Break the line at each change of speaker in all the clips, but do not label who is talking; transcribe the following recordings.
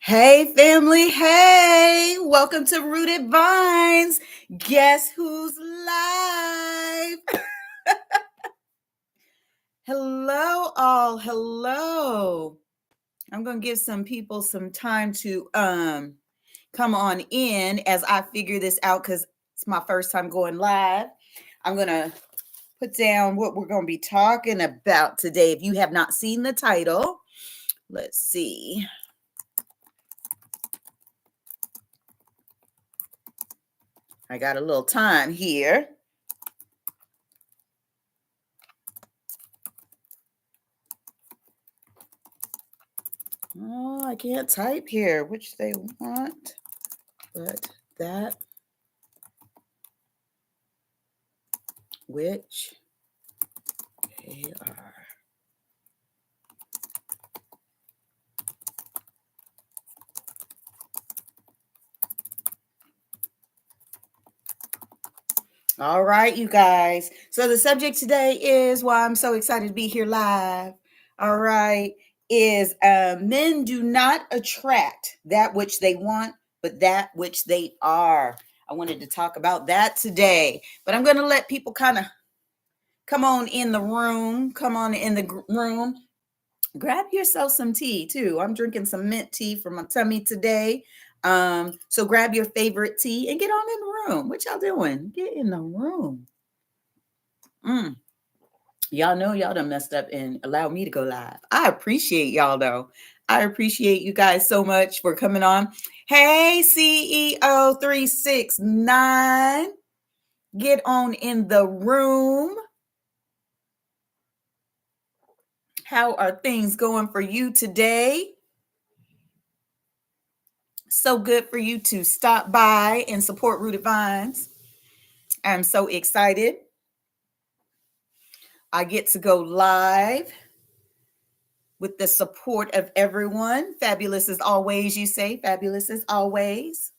Hey, family. Hey, welcome to Rooted Vines. Guess who's live? Hello, all. Hello. I'm going to give some people some time to come on in as I figure this out because it's my first time going live. I'm going to put down what we're going to be talking about today. If you have not seen the title, let's see. I got a little time here. Oh, I can't type here, which they want, but that which they are. All right, you guys. So the subject today is why I'm so excited to be here live. All right, is men do not attract that which they want, but that which they are. I wanted to talk about that today, but I'm going to let people kind of come on in the room. Come on in the room. Grab yourself some tea too. I'm drinking some mint tea for my tummy today. So grab your favorite tea and get on in the room. What y'all doing? Get in the room. Y'all know y'all done messed up and allowed me to go live. I appreciate y'all though. I appreciate you guys so much for coming on. Hey, CEO 369. Get on in the room. How are things going for you today? So good for you to stop by and support Rooted Vines. I'm so excited. I get to go live with the support of everyone. Fabulous as always, you say. Fabulous as always.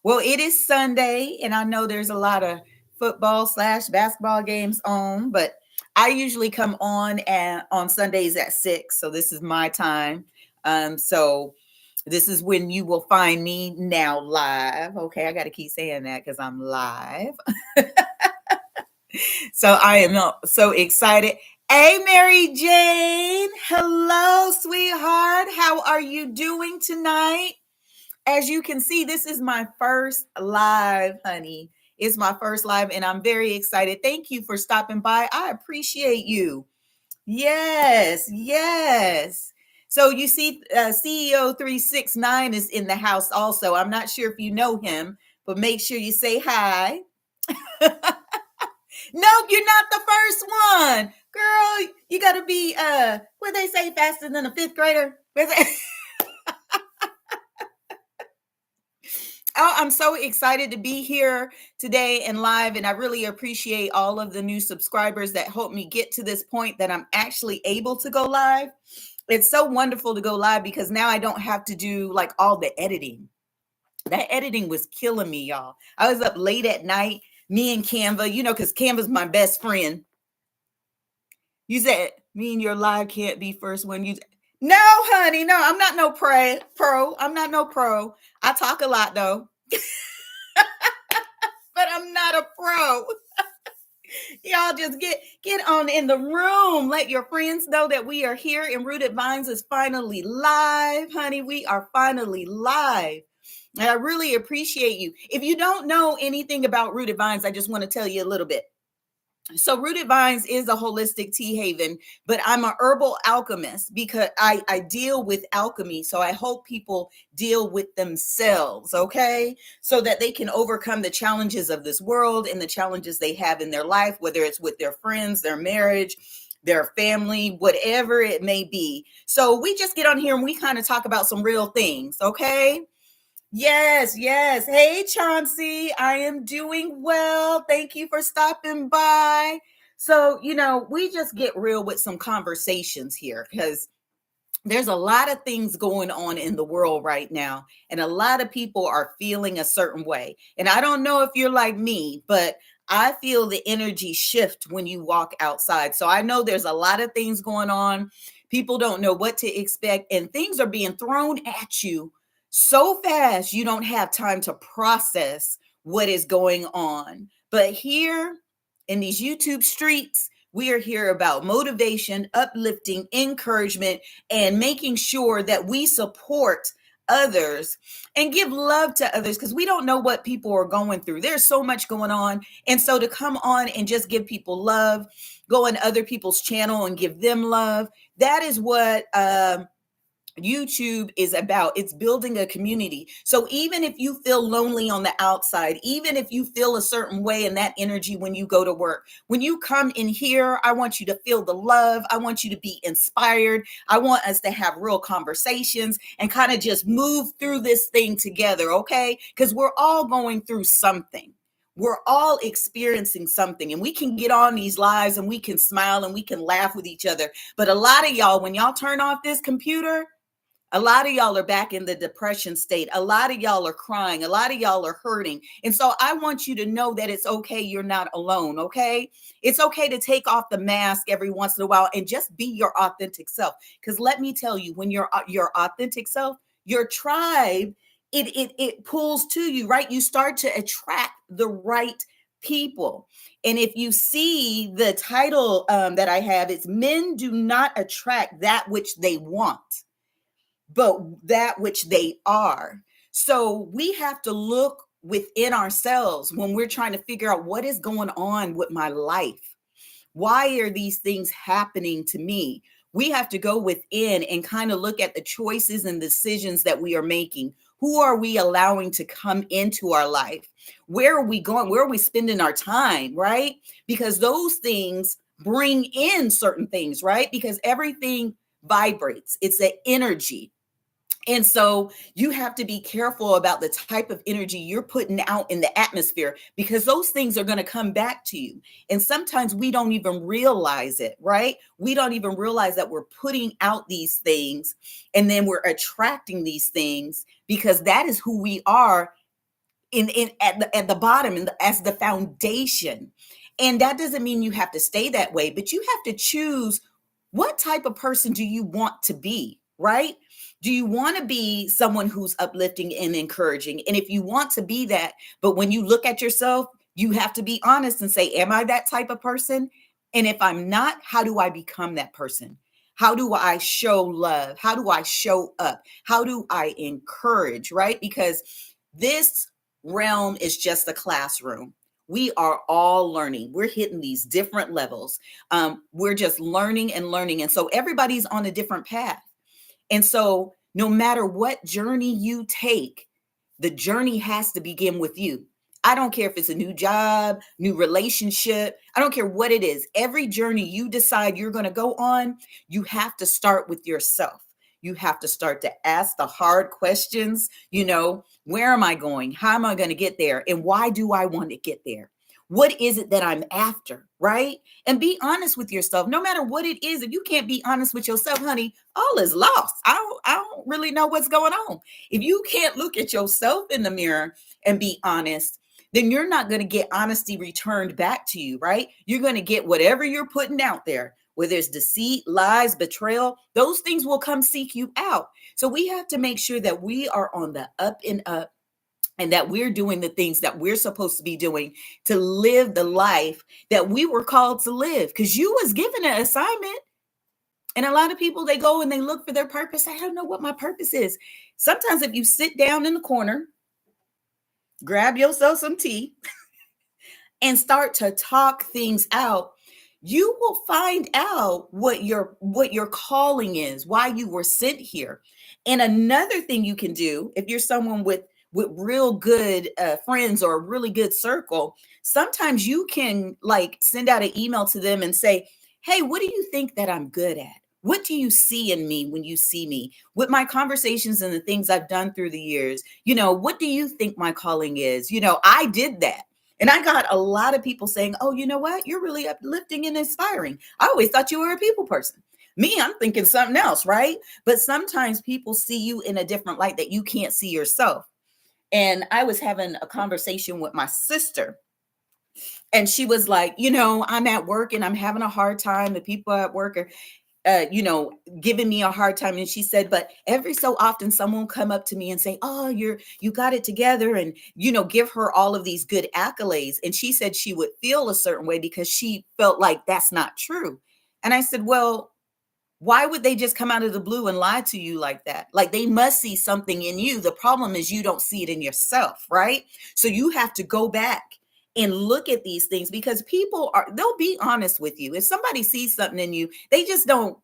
Well, it is Sunday, and I know there's a lot of football/basketball games on, but I usually come on Sundays at 6, so this is my time. So this is when you will find me now live. Okay, I got to keep saying that because I'm live. So I am so excited. Hey, Mary Jane. Hello, sweetheart. How are you doing tonight? As you can see, this is my first live, honey. It's my first live, and I'm very excited. Thank you for stopping by. I appreciate you. Yes, yes. So you see, CEO 369 is in the house also. I'm not sure if you know him, but make sure you say hi. No, you're not the first one. Girl, you got to be, what they say, faster than a fifth grader? Oh, I'm so excited to be here today and live, and I really appreciate all of the new subscribers that helped me get to this point that I'm actually able to go live. It's so wonderful to go live because now I don't have to do like all the editing. That editing was killing me, y'all. I was up late at night, me and Canva, because Canva's my best friend. You said me and your live can't be first when you. No, honey, no, I'm not no pro. I'm not no pro. I talk a lot though. But I'm not a pro. Y'all just get on in the room. Let your friends know that we are here and Rooted Vines is finally live. Honey, we are finally live. And I really appreciate you. If you don't know anything about Rooted Vines, I just want to tell you a little bit. So Rooted Vines is a holistic tea haven, but I'm an herbal alchemist because I deal with alchemy. So I hope people deal with themselves, okay? So that they can overcome the challenges of this world and the challenges they have in their life, whether it's with their friends, their marriage, their family, whatever it may be. So we just get on here and we kind of talk about some real things, okay? Yes, yes. Hey, Chauncey, I am doing well. Thank you for stopping by. So, we just get real with some conversations here because there's a lot of things going on in the world right now, and a lot of people are feeling a certain way. And I don't know if you're like me, but I feel the energy shift when you walk outside. So I know there's a lot of things going on. People don't know what to expect, and things are being thrown at you so fast you don't have time to process what is going on. But here in these YouTube streets, we are here about motivation, uplifting, encouragement, and making sure that we support others and give love to others, because we don't know what people are going through. There's so much going on. And so to come on and just give people love, go on other people's channel and give them love, that is what YouTube is about. It's building a community. So even if you feel lonely on the outside, even if you feel a certain way in that energy when you go to work, when you come in here, I want you to feel the love. I want you to be inspired. I want us to have real conversations and kind of just move through this thing together, okay? Because we're all going through something. We're all experiencing something, and we can get on these lives and we can smile and we can laugh with each other. But a lot of y'all, when y'all turn off this computer, a lot of y'all are back in the depression state. A lot of y'all are crying. A lot of y'all are hurting. And so I want you to know that it's okay. You're not alone. Okay. It's okay to take off the mask every once in a while and just be your authentic self. Because let me tell you, when you're your authentic self, your tribe, it pulls to you, right? You start to attract the right people. And if you see the title that I have, it's Men Do Not Attract That Which They Want, but that which they are. So we have to look within ourselves when we're trying to figure out what is going on with my life. Why are these things happening to me? We have to go within and kind of look at the choices and decisions that we are making. Who are we allowing to come into our life? Where are we going? Where are we spending our time, right? Because those things bring in certain things, right? Because everything vibrates. It's an energy. And so you have to be careful about the type of energy you're putting out in the atmosphere, because those things are going to come back to you. And sometimes we don't even realize it, right? We don't even realize that we're putting out these things and then we're attracting these things, because that is who we are in at the bottom and as the foundation. And that doesn't mean you have to stay that way, but you have to choose what type of person do you want to be, right? Do you want to be someone who's uplifting and encouraging? And if you want to be that, but when you look at yourself, you have to be honest and say, am I that type of person? And if I'm not, how do I become that person? How do I show love? How do I show up? How do I encourage, right? Because this realm is just a classroom. We are all learning. We're hitting these different levels. We're just learning and learning. And so everybody's on a different path. And so no matter what journey you take, the journey has to begin with you. I don't care if it's a new job, new relationship. I don't care what it is. Every journey you decide you're going to go on, you have to start with yourself. You have to start to ask the hard questions. Where am I going? How am I going to get there? And why do I want to get there? What is it that I'm after, right? And be honest with yourself. No matter what it is, if you can't be honest with yourself, honey, all is lost. I don't really know what's going on. If you can't look at yourself in the mirror and be honest, then you're not going to get honesty returned back to you, right? You're going to get whatever you're putting out there, whether it's deceit, lies, betrayal. Those things will come seek you out. So we have to make sure that we are on the up and up, and that we're doing the things that we're supposed to be doing to live the life that we were called to live, because you was given an assignment. And a lot of people, they go and they look for their purpose. I don't know what my purpose is. Sometimes if you sit down in the corner, grab yourself some tea and start to talk things out, you will find out what your calling is, why you were sent here. And another thing you can do, if you're someone with real good friends or a really good circle, sometimes you can like send out an email to them and say, hey, what do you think that I'm good at? What do you see in me when you see me with my conversations and the things I've done through the years? What do you think my calling is? I did that. And I got a lot of people saying, oh, you know what? You're really uplifting and inspiring. I always thought you were a people person. Me, I'm thinking something else, right? But sometimes people see you in a different light that you can't see yourself. And I was having a conversation with my sister, and she was like, I'm at work and I'm having a hard time. The people at work giving me a hard time. And she said, but every so often someone come up to me and say, oh, you got it together, and, give her all of these good accolades. And she said she would feel a certain way because she felt like that's not true. And I said, well, why would they just come out of the blue and lie to you like that? Like, they must see something in you. The problem is you don't see it in yourself, right? So you have to go back and look at these things, because they'll be honest with you. If somebody sees something in you, they're just not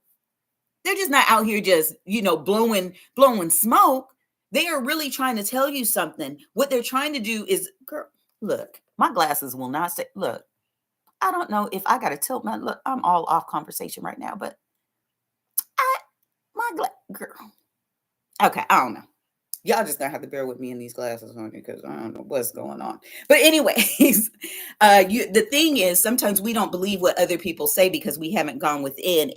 out here just, blowing smoke. They are really trying to tell you something. What they're trying to do is, girl, look, my glasses will not say, look, I don't know if I got to tilt look, I'm all off conversation right now, but girl. Okay, I don't know. Y'all just gonna have to bear with me in these glasses, honey, because I don't know what's going on. But anyways, the thing is, sometimes we don't believe what other people say because we haven't gone within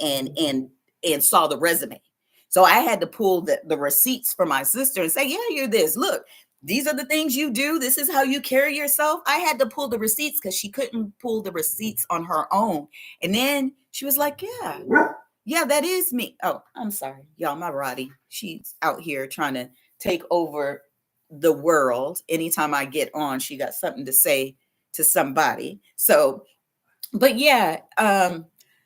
and saw the resume. So I had to pull the receipts for my sister and say, yeah, you're this. Look, these are the things you do. This is how you carry yourself. I had to pull the receipts because she couldn't pull the receipts on her own. And then she was like, yeah, that is me. Oh, I'm sorry, y'all. My Roddy, she's out here trying to take over the world. Anytime I get on, she got something to say to somebody. So, but yeah,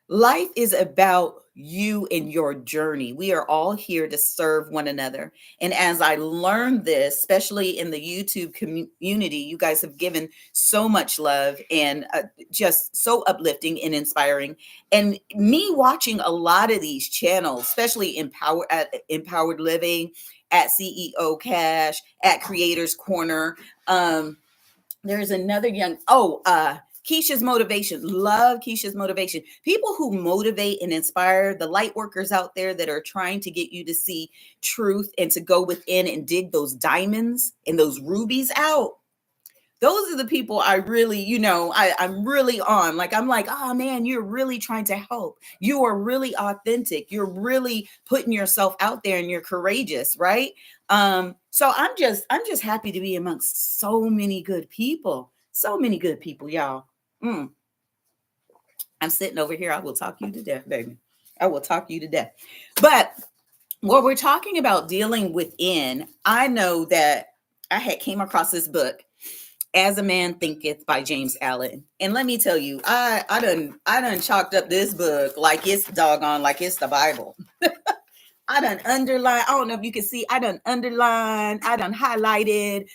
life is about you and your journey. We are all here to serve one another. And as I learned this, especially in the YouTube community, you guys have given so much love and just so uplifting and inspiring. And me watching a lot of these channels, especially Empowered Living, at CEO Cash, at Creators Corner. There's another Keisha's Motivation. Love Keisha's Motivation. People who motivate and inspire, the light workers out there that are trying to get you to see truth and to go within and dig those diamonds and those rubies out. Those are the people I really, I'm really on. Like, I'm like, oh man, you're really trying to help. You are really authentic. You're really putting yourself out there and you're courageous, right? So I'm just happy to be amongst so many good people. So many good people, y'all. I'm sitting over here. I will talk you to death, baby. I will talk you to death. But what we're talking about dealing within, I know that I had came across this book, As a Man Thinketh by James Allen. And let me tell you, I done chalked up this book like it's doggone, like it's the Bible. I done underlined. I don't know if you can see, I done underlined, I done highlighted.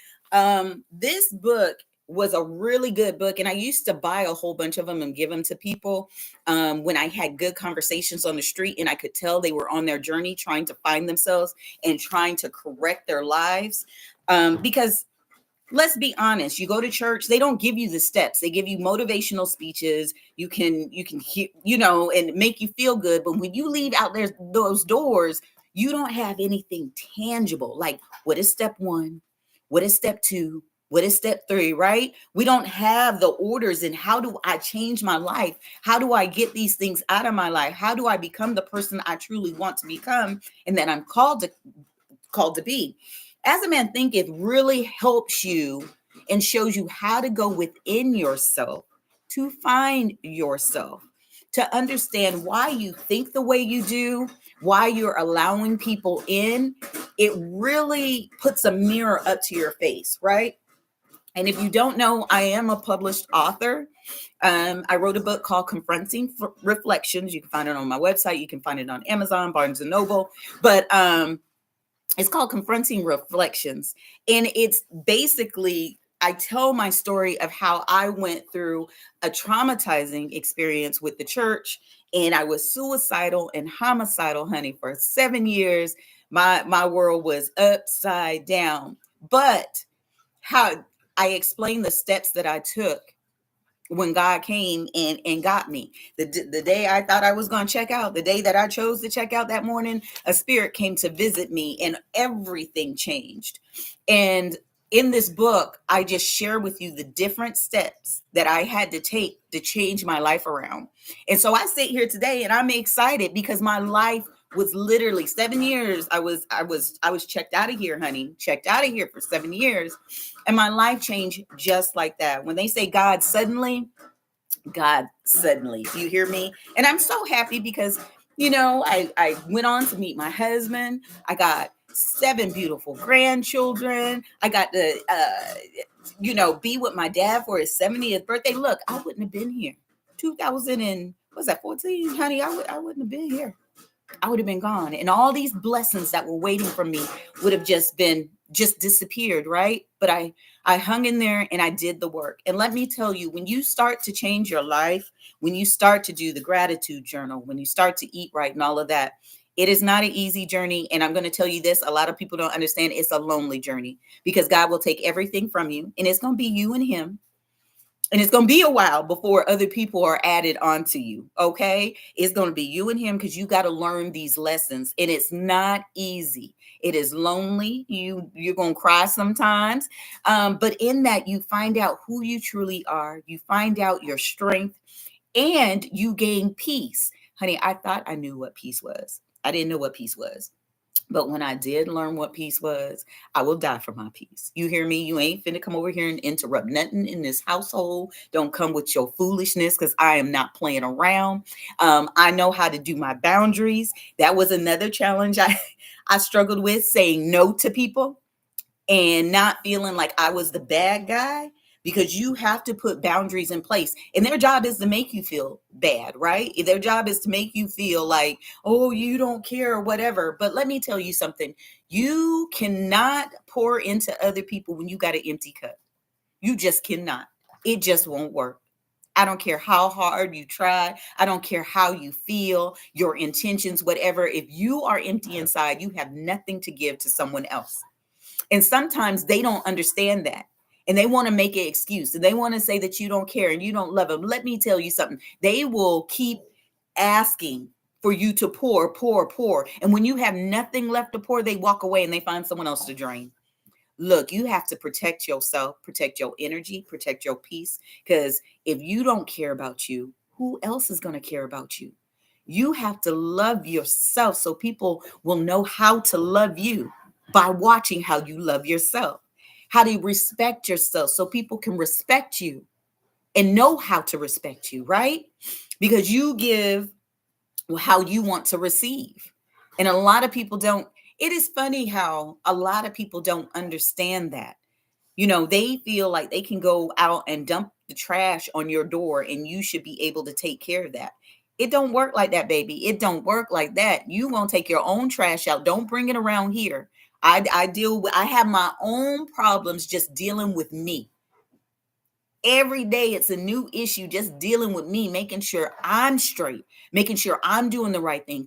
This book was a really good book. And I used to buy a whole bunch of them and give them to people when I had good conversations on the street, and I could tell they were on their journey trying to find themselves and trying to correct their lives. Because let's be honest, you go to church, they don't give you the steps. They give you motivational speeches. You can hear, and make you feel good. But when you leave out there those doors, you don't have anything tangible. Like, what is step 1? What is step 2? What is step 3, right? We don't have the orders in how do I change my life? How do I get these things out of my life? How do I become the person I truly want to become and that I'm called to be? As a Man Thinketh really helps you and shows you how to go within yourself, to find yourself, to understand why you think the way you do, why you're allowing people in. It really puts a mirror up to your face, right? And if you don't know, I am a published author. I wrote a book called Confronting Reflections. You can find it on my website. You can find it on Amazon, Barnes and Noble. But it's called Confronting Reflections. And it's basically, I tell my story of how I went through a traumatizing experience with the church. And I was suicidal and homicidal, honey, for 7 years. My world was upside down. But how I explained the steps that I took when God came and got me. The day I thought I was going to check out, the day that I chose to check out that morning, a spirit came to visit me and everything changed. And in this book, I just share with you the different steps that I had to take to change my life around. And so I sit here today and I'm excited because my life was literally 7 years. I was checked out of here, honey, checked out of here for 7 years. And my life changed just like that. When they say God suddenly, do you hear me? And I'm so happy because I went on to meet my husband. I got 7 beautiful grandchildren. I got to, be with my dad for his 70th birthday. Look, I wouldn't have been here. 2000 and, was that 14, honey? I wouldn't have been here. I would have been gone. And all these blessings that were waiting for me would have just disappeared, right? But I hung in there and I did the work. And let me tell you, when you start to change your life, when you start to do the gratitude journal, when you start to eat right and all of that, it is not an easy journey. And I'm going to tell you this, a lot of people don't understand it's a lonely journey, because God will take everything from you and it's going to be you and him. And it's going to be a while before other people are added onto you. Okay. It's going to be you and him, because you got to learn these lessons, and it's not easy. It is lonely. You're going to cry sometimes. But in that, you find out who you truly are. You find out your strength, and you gain peace. Honey, I thought I knew what peace was. I didn't know what peace was. But when I did learn what peace was, I will die for my peace. You hear me? You ain't finna come over here and interrupt nothing in this household. Don't come with your foolishness, because I am not playing around. I know how to do my boundaries. That was another challenge I struggled with, saying no to people and not feeling like I was the bad guy, because you have to put boundaries in place, and their job is to make you feel bad, right? Their job is to make you feel like, oh, you don't care or whatever. But let me tell you something. You cannot pour into other people when you got an empty cup. You just cannot. It just won't work. I don't care how hard you try. I don't care how you feel, your intentions, whatever. If you are empty inside, you have nothing to give to someone else. And sometimes they don't understand that. And they want to make an excuse, and they want to say that you don't care and you don't love them. Let me tell you something. They will keep asking for you to pour, pour, pour. And when you have nothing left to pour, they walk away and they find someone else to drain. Look, you have to protect yourself, protect your energy, protect your peace. Because if you don't care about you, who else is going to care about you? You have to love yourself so people will know how to love you, by watching how you love yourself, how to respect yourself so people can respect you and know how to respect you, right? Because you give how you want to receive. And a lot of people don't. It is funny how a lot of people don't understand that. They feel like they can go out and dump the trash on your door and you should be able to take care of that. It don't work like that, baby. It don't work like that. You gonna take your own trash out. Don't bring it around here. I have my own problems just dealing with me. Every day it's a new issue, just dealing with me, making sure I'm straight, making sure I'm doing the right thing,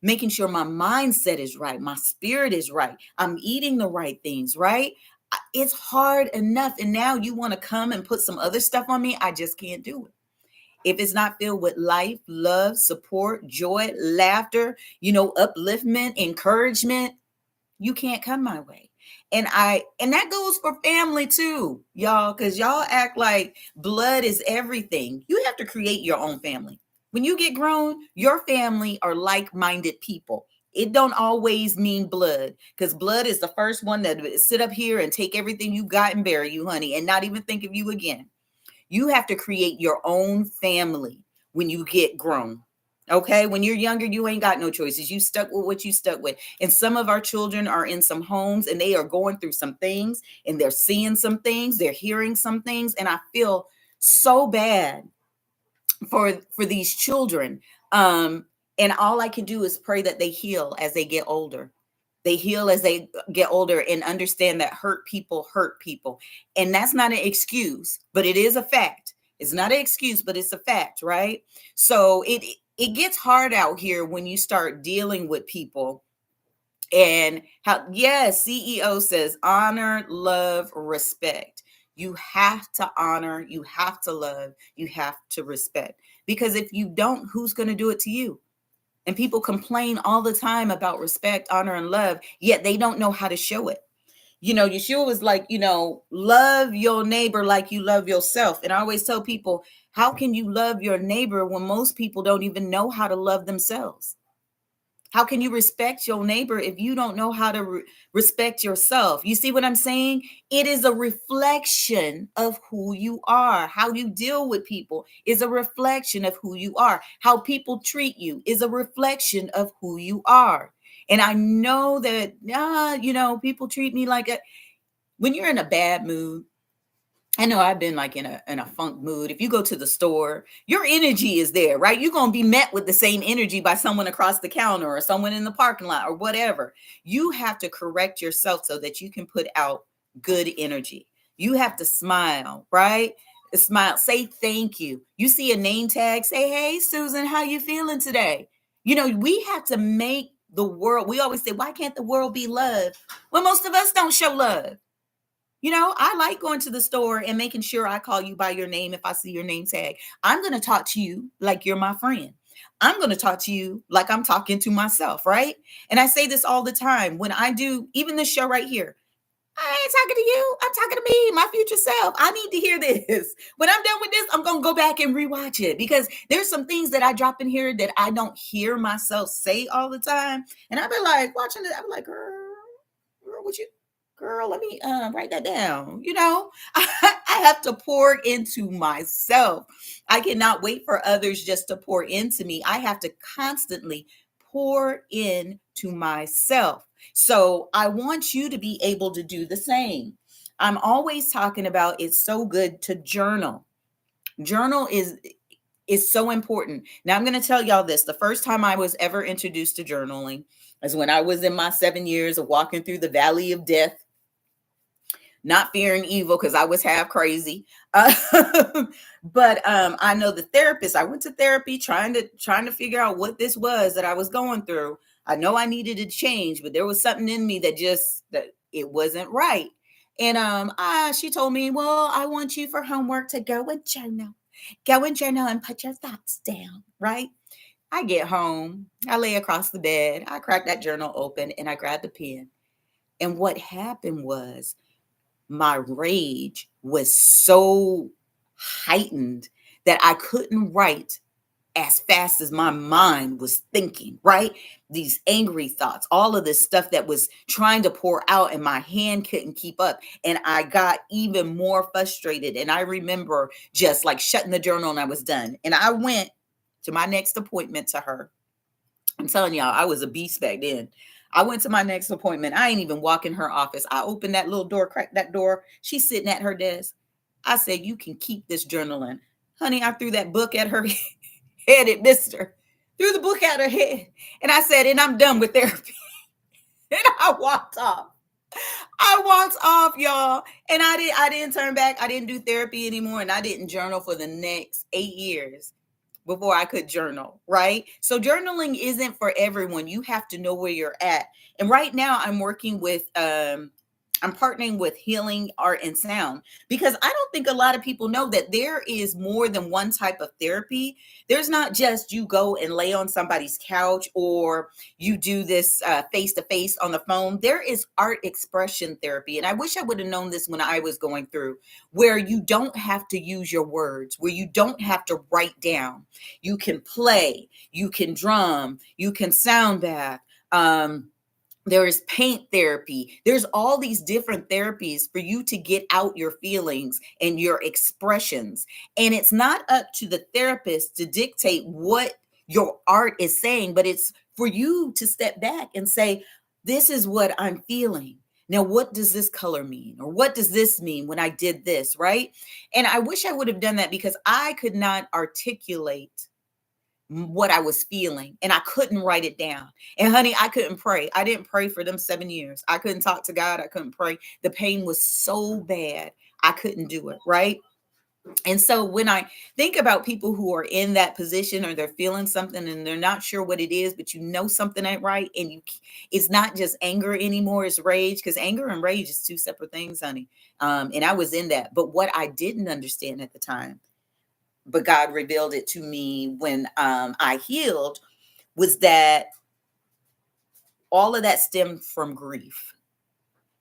making sure my mindset is right, my spirit is right, I'm eating the right things, right? It's hard enough. And now you want to come and put some other stuff on me. I just can't do it. If it's not filled with life, love, support, joy, laughter, upliftment, encouragement, you can't come my way. And that goes for family too, y'all, because y'all act like blood is everything. You have to create your own family. When you get grown, your family are like-minded people. It don't always mean blood, because blood is the first one that sit up here and take everything you got and bury you, honey, and not even think of you again. You have to create your own family when you get grown. Okay. When you're younger, you ain't got no choices. You stuck with what you stuck with. And some of our children are in some homes and they are going through some things, and they're seeing some things, they're hearing some things. And I feel so bad for these children. And all I can do is pray that they heal as they get older. They heal as they get older and understand that hurt people hurt people. And that's not an excuse, but it is a fact. It's not an excuse, but it's a fact, right? So it gets hard out here when you start dealing with people. And how, yes, CEO says honor, love, respect. You have to honor, you have to love, you have to respect. Because if you don't, who's going to do it to you? And people complain all the time about respect, honor, and love, yet they don't know how to show it. Yeshua was like, love your neighbor like you love yourself. And I always tell people, how can you love your neighbor when most people don't even know how to love themselves? How can you respect your neighbor if you don't know how to respect yourself? You see what I'm saying? It is a reflection of who you are. How you deal with people is a reflection of who you are. How people treat you is a reflection of who you are. And I know that, people treat me like when you're in a bad mood. I know I've been like in a funk mood. If you go to the store, your energy is there, right? You're going to be met with the same energy by someone across the counter or someone in the parking lot or whatever. You have to correct yourself so that you can put out good energy. You have to smile, right? Smile, say thank you. You see a name tag, say, "Hey, Susan, how you feeling today?" We have to make the world. We always say, "Why can't the world be loved?" Well, most of us don't show love. I like going to the store and making sure I call you by your name if I see your name tag. I'm going to talk to you like you're my friend. I'm going to talk to you like I'm talking to myself, right? And I say this all the time when I do, even this show right here. I ain't talking to you. I'm talking to me, my future self. I need to hear this. When I'm done with this, I'm going to go back and rewatch it because there's some things that I drop in here that I don't hear myself say all the time. And I'll be like, watching it, I'll be like, girl, what you girl, let me write that down. I have to pour into myself. I cannot wait for others just to pour into me. I have to constantly pour into myself. So I want you to be able to do the same. I'm always talking about it's so good to journal. Journal is so important. Now I'm going to tell y'all this. The first time I was ever introduced to journaling is when I was in my 7 years of walking through the valley of death, not fearing evil because I was half crazy. But I know the therapist. I went to therapy trying to figure out what this was that I was going through. I know I needed to change, but there was something in me that it wasn't right. And she told me, "Well, I want you for homework to go and journal and put your thoughts down." Right? I get home, I lay across the bed, I crack that journal open, and I grab the pen. And what happened was my rage was so heightened that I couldn't write as fast as my mind was thinking, right? These angry thoughts, all of this stuff that was trying to pour out, and my hand couldn't keep up. And I got even more frustrated. And I remember just like shutting the journal and I was done. And I went to my next appointment to her. I'm telling y'all, I was a beast back then. I went to my next appointment. I ain't even walk in her office. I opened that little door, cracked that door. She's sitting at her desk. I said, "You can keep this journaling." Honey, I threw that book at her head. It missed her. Threw the book at her head. And I said, "And I'm done with therapy." And I walked off. I walked off, y'all. And I didn't turn back. I didn't do therapy anymore. And I didn't journal for the next 8 years before I could journal, right? So journaling isn't for everyone. You have to know where you're at. And right now I'm working with I'm partnering with Healing Art and Sound because I don't think a lot of people know that there is more than one type of therapy. There's not just you go and lay on somebody's couch or you do this face to face on the phone. There is art expression therapy. And I wish I would have known this when I was going through, where you don't have to use your words, where you don't have to write down. You can play, you can drum, you can sound bath. There is paint therapy. There's all these different therapies for you to get out your feelings and your expressions. And it's not up to the therapist to dictate what your art is saying, but it's for you to step back and say, "This is what I'm feeling. Now, what does this color mean? Or what does this mean when I did this?" Right? And I wish I would have done that because I could not articulate what I was feeling and I couldn't write it down. And honey, I couldn't pray. I didn't pray for them 7 years. I couldn't talk to God. I couldn't pray. The pain was so bad. I couldn't do it. Right. And so when I think about people who are in that position or they're feeling something and they're not sure what it is, but something ain't right. And it's not just anger anymore, it's rage, because anger and rage is two separate things, honey. And I was in that. But what I didn't understand at the time, but God revealed it to me when I healed, was that all of that stemmed from grief,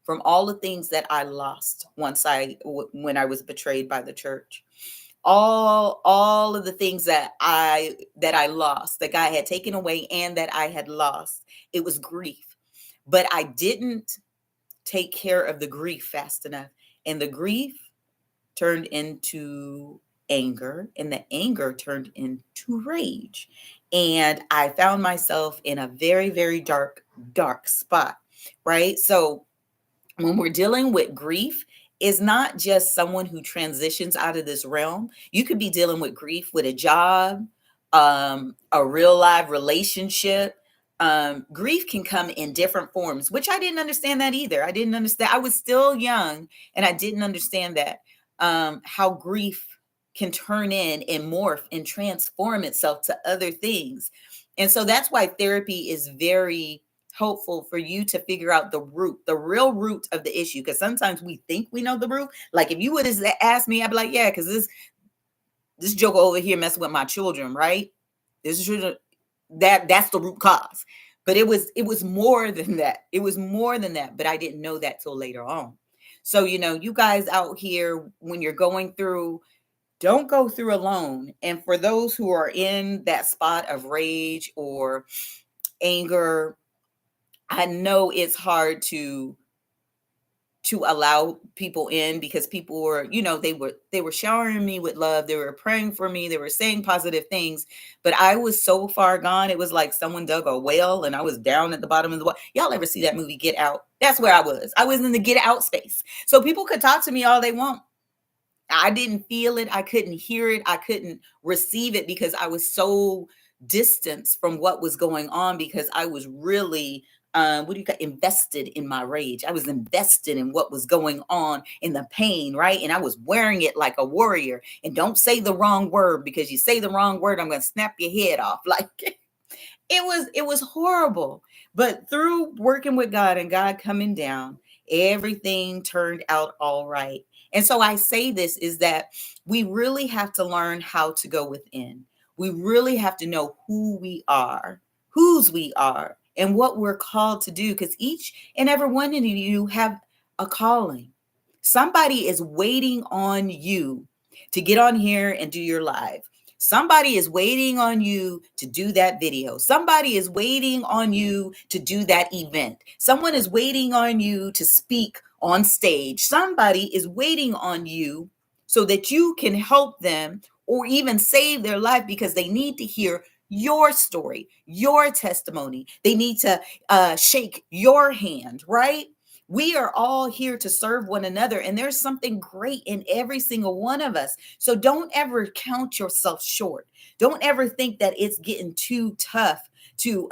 from all the things that I lost when I was betrayed by the church. all of the things that I lost, that God had taken away and that I had lost. It was grief. But I didn't take care of the grief fast enough. And the grief turned into anger, and the anger turned into rage. And I found myself in a very, very dark spot, right? So when we're dealing with grief, is not just someone who transitions out of this realm. You could be dealing with grief with a job, a real live relationship. Grief can come in different forms, which I didn't understand that either. I didn't understand. I was still young and I didn't understand that, how grief can turn in and morph and transform itself to other things. And so that's why therapy is very helpful for you to figure out the root, the real root of the issue. Because sometimes we think we know the root. Like if you would have asked me, I'd be like, yeah, because this joker over here messing with my children, right? This is that's the root cause. But it was more than that. It was more than that. But I didn't know that till later on. So, you guys out here, when you're going through, don't go through alone. And for those who are in that spot of rage or anger, I know it's hard to allow people in, because people were, they were showering me with love. They were praying for me. They were saying positive things, but I was so far gone. It was like someone dug a well and I was down at the bottom of the well. Y'all ever see that movie Get Out? That's where I was. I was in the get out space. So people could talk to me all they want. I didn't feel it. I couldn't hear it. I couldn't receive it because I was so distanced from what was going on, because I was really, invested in my rage. I was invested in what was going on, in the pain, right? And I was wearing it like a warrior. And don't say the wrong word, because you say the wrong word, I'm going to snap your head off. Like it was horrible. But through working with God and God coming down, everything turned out all right. And so I say this is that we really have to learn how to go within. We really have to know who we are, whose we are, and what we're called to do, because each and every one of you have a calling. Somebody is waiting on you to get on here and do your live. Somebody is waiting on you to do that video. Somebody is waiting on you to do that event. Someone is waiting on you to speak on stage. Somebody is waiting on you so that you can help them or even save their life, because they need to hear your story, your testimony. They need to shake your hand, right? We are all here to serve one another, and there's something great in every single one of us. So don't ever count yourself short. Don't ever think that it's getting too tough to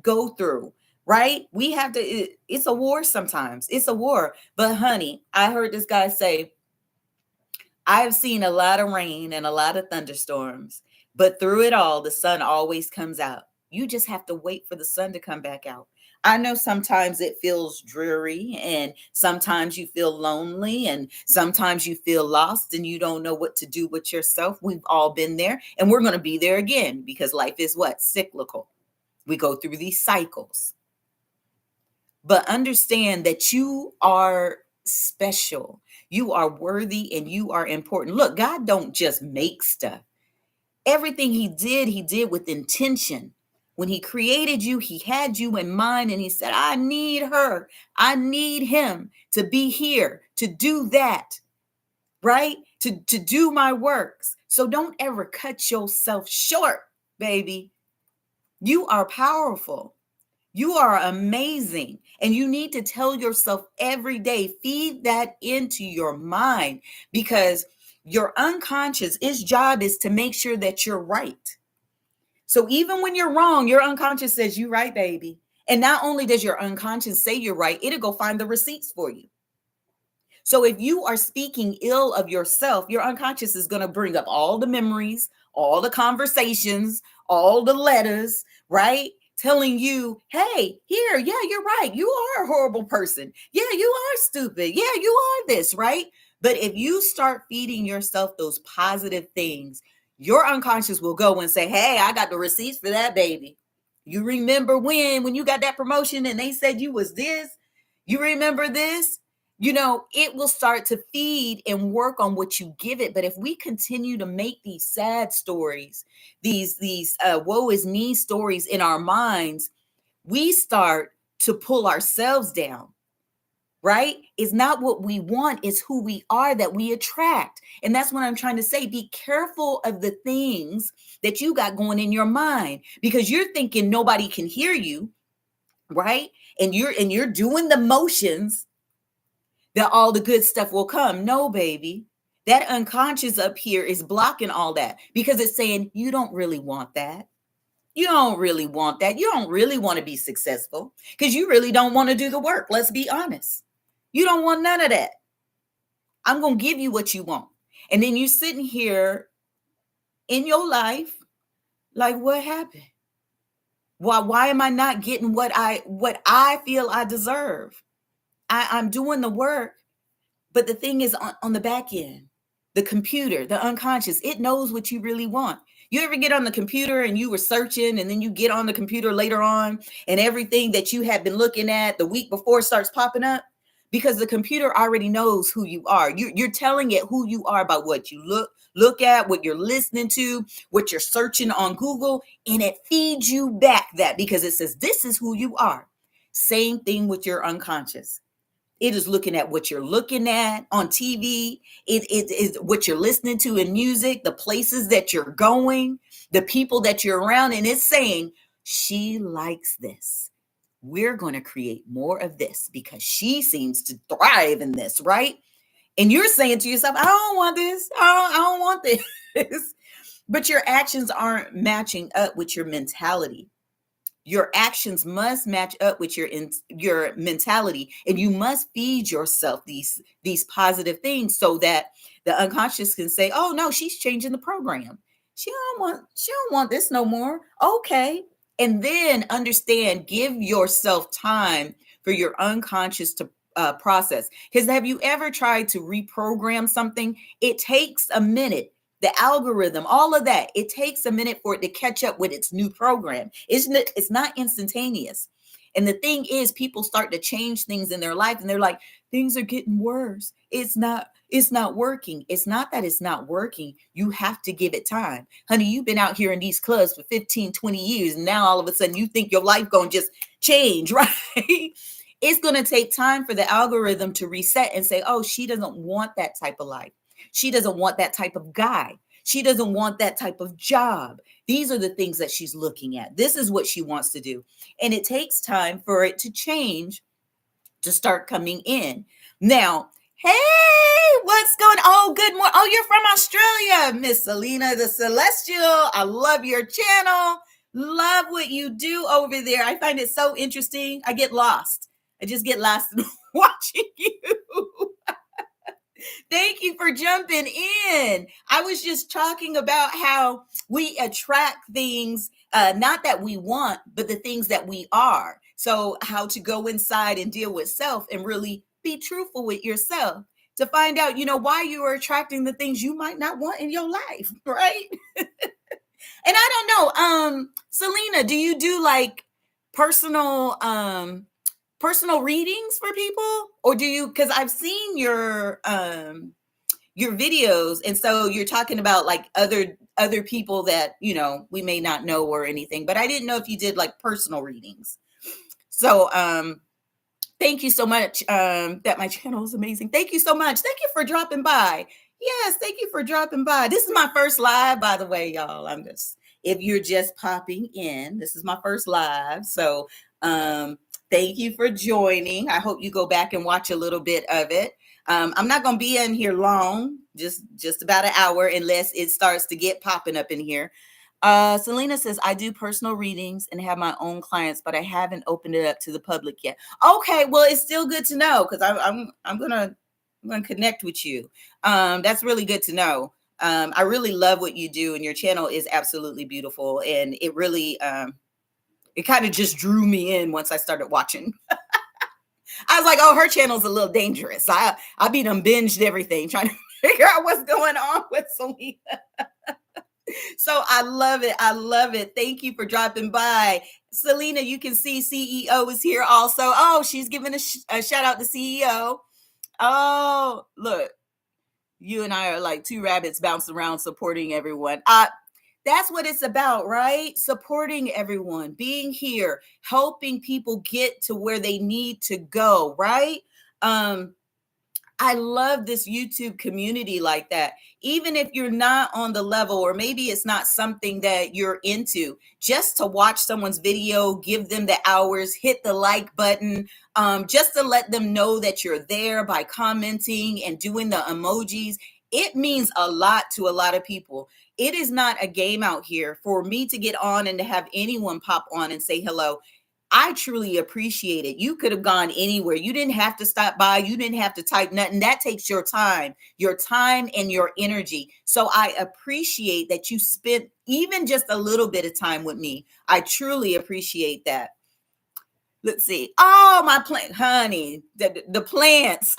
go through, right? We have to, it's a war sometimes. It's a war. But honey, I heard this guy say, I've seen a lot of rain and a lot of thunderstorms, but through it all, the sun always comes out. You just have to wait for the sun to come back out. I know sometimes it feels dreary, and sometimes you feel lonely, and sometimes you feel lost and you don't know what to do with yourself. We've all been there, and we're going to be there again, because life is what? Cyclical. We go through these cycles. But understand that you are special. You are worthy and you are important. Look, God don't just make stuff. Everything he did with intention. When he created you, he had you in mind, and he said, I need her. I need him to be here, to do that, right? To do my works. So don't ever cut yourself short, baby. You are powerful. You are amazing. And you need to tell yourself every day, feed that into your mind, because your unconscious, its job is to make sure that you're right. So even when you're wrong, your unconscious says, you right, baby. And not only does your unconscious say you're right, it'll go find the receipts for you. So if you are speaking ill of yourself, your unconscious is going to bring up all the memories, all the conversations, all the letters, right? Telling you, hey, here, yeah, you're right. You are a horrible person. Yeah, you are stupid. Yeah, you are this, right? But if you start feeding yourself those positive things, your unconscious will go and say, hey, I got the receipts for that, baby. You remember when you got that promotion and they said you was this? You remember this? it will start to feed and work on what you give it. But if we continue to make these sad stories, these woe is me stories in our minds, we start to pull ourselves down, right? It's not what we want, it's who we are that we attract. And that's what I'm trying to say. Be careful of the things that you got going in your mind, because you're thinking nobody can hear you, right? And you're doing the motions that all the good stuff will come. No, baby. That unconscious up here is blocking all that, because it's saying you don't really want that. You don't really want that. You don't really want to be successful, because you really don't want to do the work. Let's be honest. You don't want none of that. I'm going to give you what you want. And then you sitting here in your life like, what happened? Why am I not getting what I feel I deserve? I'm doing the work. But the thing is, on the back end, the computer, the unconscious, it knows what you really want. You ever get on the computer and you were searching, and then you get on the computer later on and everything that you had been looking at the week before starts popping up? Because the computer already knows who you are. You're telling it who you are by what you look at, what you're listening to, what you're searching on Google, and it feeds you back that, because it says this is who you are. Same thing with your unconscious. It is looking at what you're looking at on TV. It is what you're listening to in music, the places that you're going, the people that you're around. And it's saying, she likes this. We're going to create more of this because she seems to thrive in this, right? And you're saying to yourself, I don't want this. I don't want this. But your actions aren't matching up with your mentality. Your actions must match up with your mentality, and you must feed yourself these positive things, so that the unconscious can say, oh no, she's changing the program. She don't want this no more. Okay. And then understand, give yourself time for your unconscious to process. Because have you ever tried to reprogram something? It takes a minute. The algorithm, all of that, it takes a minute for it to catch up with its new program. It's not instantaneous. And the thing is, people start to change things in their life and they're like, things are getting worse. It's not working. It's not that it's not working. You have to give it time. Honey, you've been out here in these clubs for 15, 20 years. And now all of a sudden you think your life going to just change, right? It's going to take time for the algorithm to reset and say, oh, she doesn't want that type of life. She doesn't want that type of guy. She doesn't want that type of job. These are the things that she's looking at. This is what she wants to do. And it takes time for it to change, to start coming in. Now, hey, what's going on? Oh, good morning. Oh, you're from Australia, Miss Selena the Celestial. I love your channel. Love what you do over there. I find it so interesting. I get lost. I just get lost in watching you. Thank you for jumping in. I was just talking about how we attract things, not that we want, but the things that we are. So how to go inside and deal with self and really be truthful with yourself to find out, why you are attracting the things you might not want in your life, right? And I don't know, Selena, do you do like personal readings for people, or do you, because I've seen your videos, and so you're talking about like other people that we may not know or anything, but I didn't know if you did like personal readings. So thank you so much. That my channel is amazing. Thank you so much. Thank you for dropping by. Yes, thank you for dropping by. This is my first live, by the way, y'all. If you're just popping in, this is my first live. So thank you for joining. I hope you go back and watch a little bit of it. I'm not going to be in here long, just about an hour, unless it starts to get popping up in here. Selena says, I do personal readings and have my own clients, but I haven't opened it up to the public yet. Okay, well, it's still good to know, because I'm gonna connect with you. That's really good to know. I really love what you do, and your channel is absolutely beautiful, and it really it kind of just drew me in once I started watching. I was like, oh, her channel's a little dangerous. I be done binged everything, trying to figure out what's going on with Selena. So I love it. I love it. Thank you for dropping by. Selena, you can see CEO is here also. Oh, she's giving a shout out to CEO. Oh, look, you and I are like two rabbits bouncing around supporting everyone. That's what it's about, right? Supporting everyone, being here, helping people get to where they need to go, right? Um, I love this YouTube community like that. Even if you're not on the level, or maybe it's not something that you're into, just to watch someone's video, give them the hours, hit the like button, just to let them know that you're there by commenting and doing the emojis. It means a lot to a lot of people. It is not a game out here for me to get on and to have anyone pop on and say hello. I truly appreciate it. You could have gone anywhere. You didn't have to stop by. You didn't have to type nothing. That takes your time and your energy. So I appreciate that you spent even just a little bit of time with me. I truly appreciate that. Let's see. Oh, my plant, honey, the plants.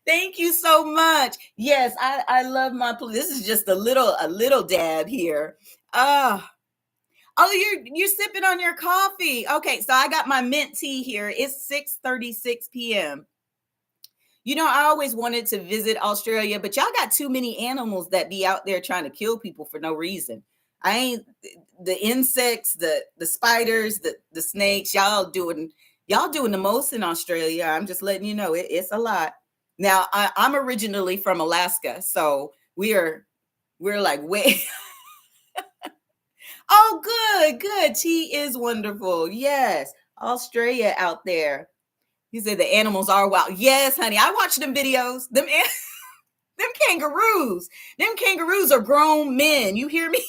Thank you so much. Yes, I love my plants. This is just a little dab here. Ah. Oh, you're sipping on your coffee. Okay, so I got my mint tea here. It's 6:36 p.m. You know, I always wanted to visit Australia, but y'all got too many animals that be out there trying to kill people for no reason. I ain't the insects, the spiders, the snakes. Y'all doing the most in Australia. I'm just letting you know it's a lot. Now, I'm originally from Alaska, so we're like way. Oh, good, good. Tea is wonderful. Yes. Australia out there. You said the animals are wild. Yes, honey. I watch them videos. Them kangaroos. Them kangaroos are grown men. You hear me?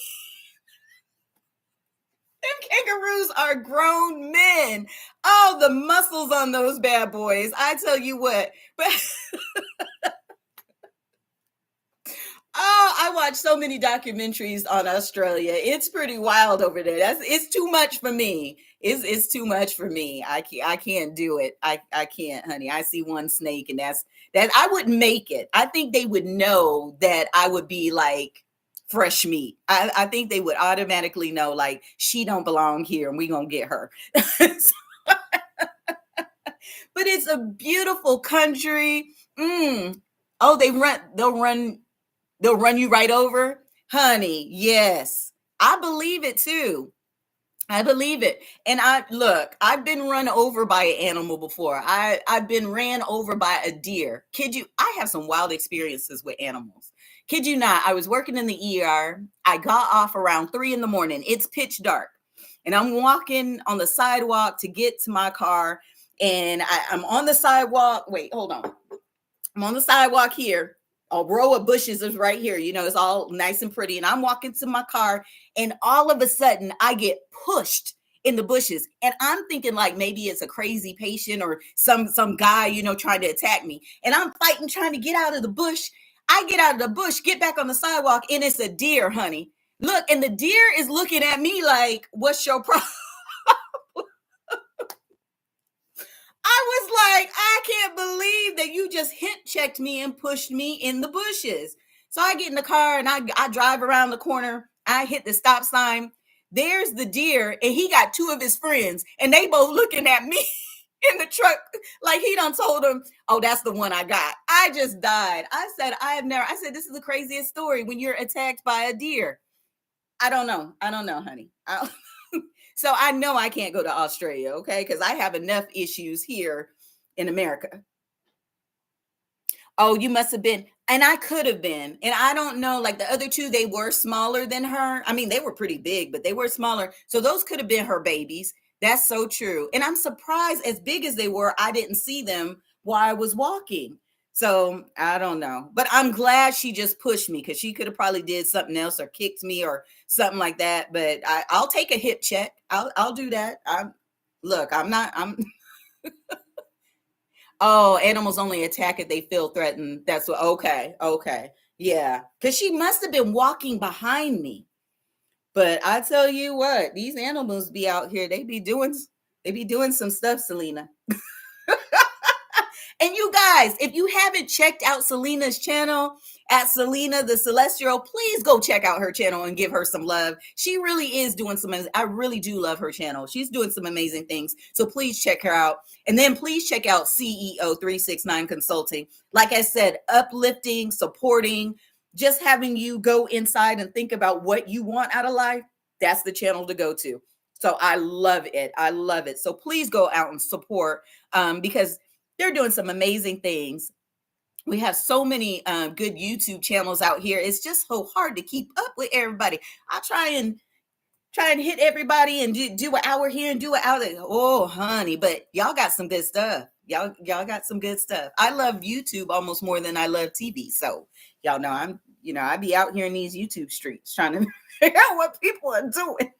Them kangaroos are grown men. Oh, the muscles on those bad boys. I tell you what. But oh, I watch so many documentaries on Australia. It's pretty wild over there. It's too much for me. It's too much for me. I can't do it. I can't, honey. I see one snake and that I wouldn't make it. I think they would know that I would be like fresh meat. I think they would automatically know like she don't belong here and we gonna get her. But it's a beautiful country. Oh, they'll run you right over. Honey, yes. I believe it too. I believe it. And I've been run over by an animal before. I've been ran over by a deer. Kid you, I have some wild experiences with animals. Kid you not, I was working in the ER. I got off around 3 a.m. It's pitch dark. And I'm walking on the sidewalk to get to my car. And I'm on the sidewalk. Wait, hold on. I'm on the sidewalk here. A row of bushes is right here. You know, it's all nice and pretty. And I'm walking to my car, and all of a sudden I get pushed in the bushes. And I'm thinking like maybe it's a crazy patient or some guy, trying to attack me. And I'm fighting, trying to get out of the bush. I get out of the bush, get back on the sidewalk, and it's a deer, honey. Look, and the deer is looking at me like, what's your problem? I was like, I can't believe that you just hip checked me and pushed me in the bushes. So I get in the car and I drive around the corner. I hit the stop sign. There's the deer, and he got two of his friends, and they both looking at me in the truck like he done told them, oh, that's the one I got. I just died. I said, this is the craziest story when you're attacked by a deer. I don't know. Honey. So I know I can't go to Australia, okay? Because I have enough issues here in America. Oh, you must have been. And I could have been. And I don't know, like the other two, they were smaller than her. I mean, they were pretty big, but they were smaller. So those could have been her babies. That's so true. And I'm surprised, as big as they were, I didn't see them while I was walking. So I don't know. But I'm glad she just pushed me, because she could have probably did something else or kicked me or something like that. But I'll take a hip check. I'll do that. I'm Oh, animals only attack if they feel threatened. That's what. Okay, okay, yeah. Because she must have been walking behind me. But I tell you what, these animals be out here. They be doing some stuff, Selena. And you guys, if you haven't checked out Selena's channel at Selena the Celestial, please go check out her channel and give her some love. She really is doing some, I really do love her channel. She's doing some amazing things. So please check her out. And then please check out CEO 369 Consulting. Like I said, uplifting, supporting, just having you go inside and think about what you want out of life. That's the channel to go to. So I love it. I love it. So please go out and support because they're doing some amazing things. We have so many good YouTube channels out here. It's just so hard to keep up with everybody. I try and hit everybody and do an hour here and do an hour there. Oh, honey, but y'all got some good stuff. Y'all got some good stuff. I love YouTube almost more than I love TV. So y'all know I be out here in these YouTube streets trying to figure out what people are doing.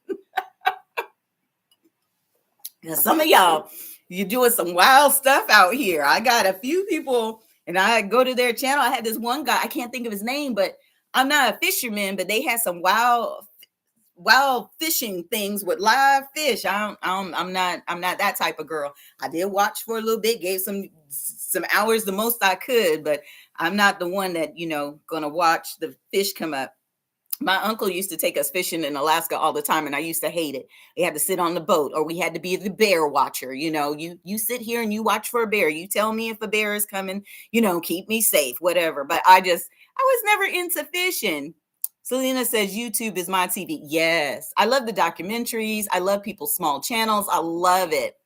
Because some of y'all, you're doing some wild stuff out here. I got a few people, and I go to their channel. I had this one guy, I can't think of his name, but I'm not a fisherman, but they had some wild fishing things with live fish. I'm not that type of girl. I did watch for a little bit, gave some hours the most I could, but I'm not the one that, gonna watch the fish come up. My uncle used to take us fishing in Alaska all the time, and I used to hate it. We had to sit on the boat, or we had to be the bear watcher. You sit here and you watch for a bear. You tell me if a bear is coming, keep me safe, whatever. But I was never into fishing. Selena says YouTube is my TV. Yes, I love the documentaries. I love people's small channels. I love it.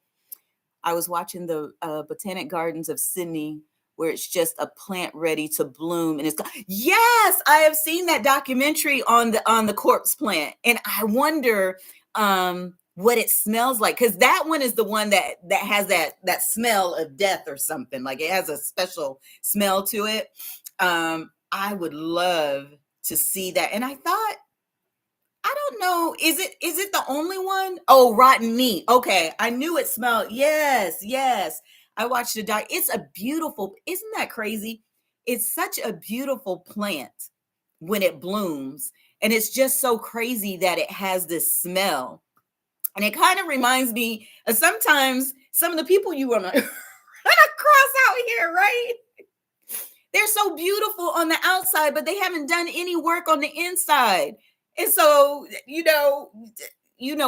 I was watching the Botanic Gardens of Sydney, where it's just a plant ready to bloom, and yes, I have seen that documentary on the corpse plant, and I wonder what it smells like, because that one is the one that has that smell of death or something. Like, it has a special smell to it. I would love to see that. And I thought, I don't know, is it the only one? Oh, rotten meat. Okay, I knew it smelled. Yes. I watched the doc. It's a beautiful, isn't that crazy? It's such a beautiful plant when it blooms. And it's just so crazy that it has this smell. And it kind of reminds me of sometimes some of the people you want to run across out here, right? They're so beautiful on the outside, but they haven't done any work on the inside. And so, you know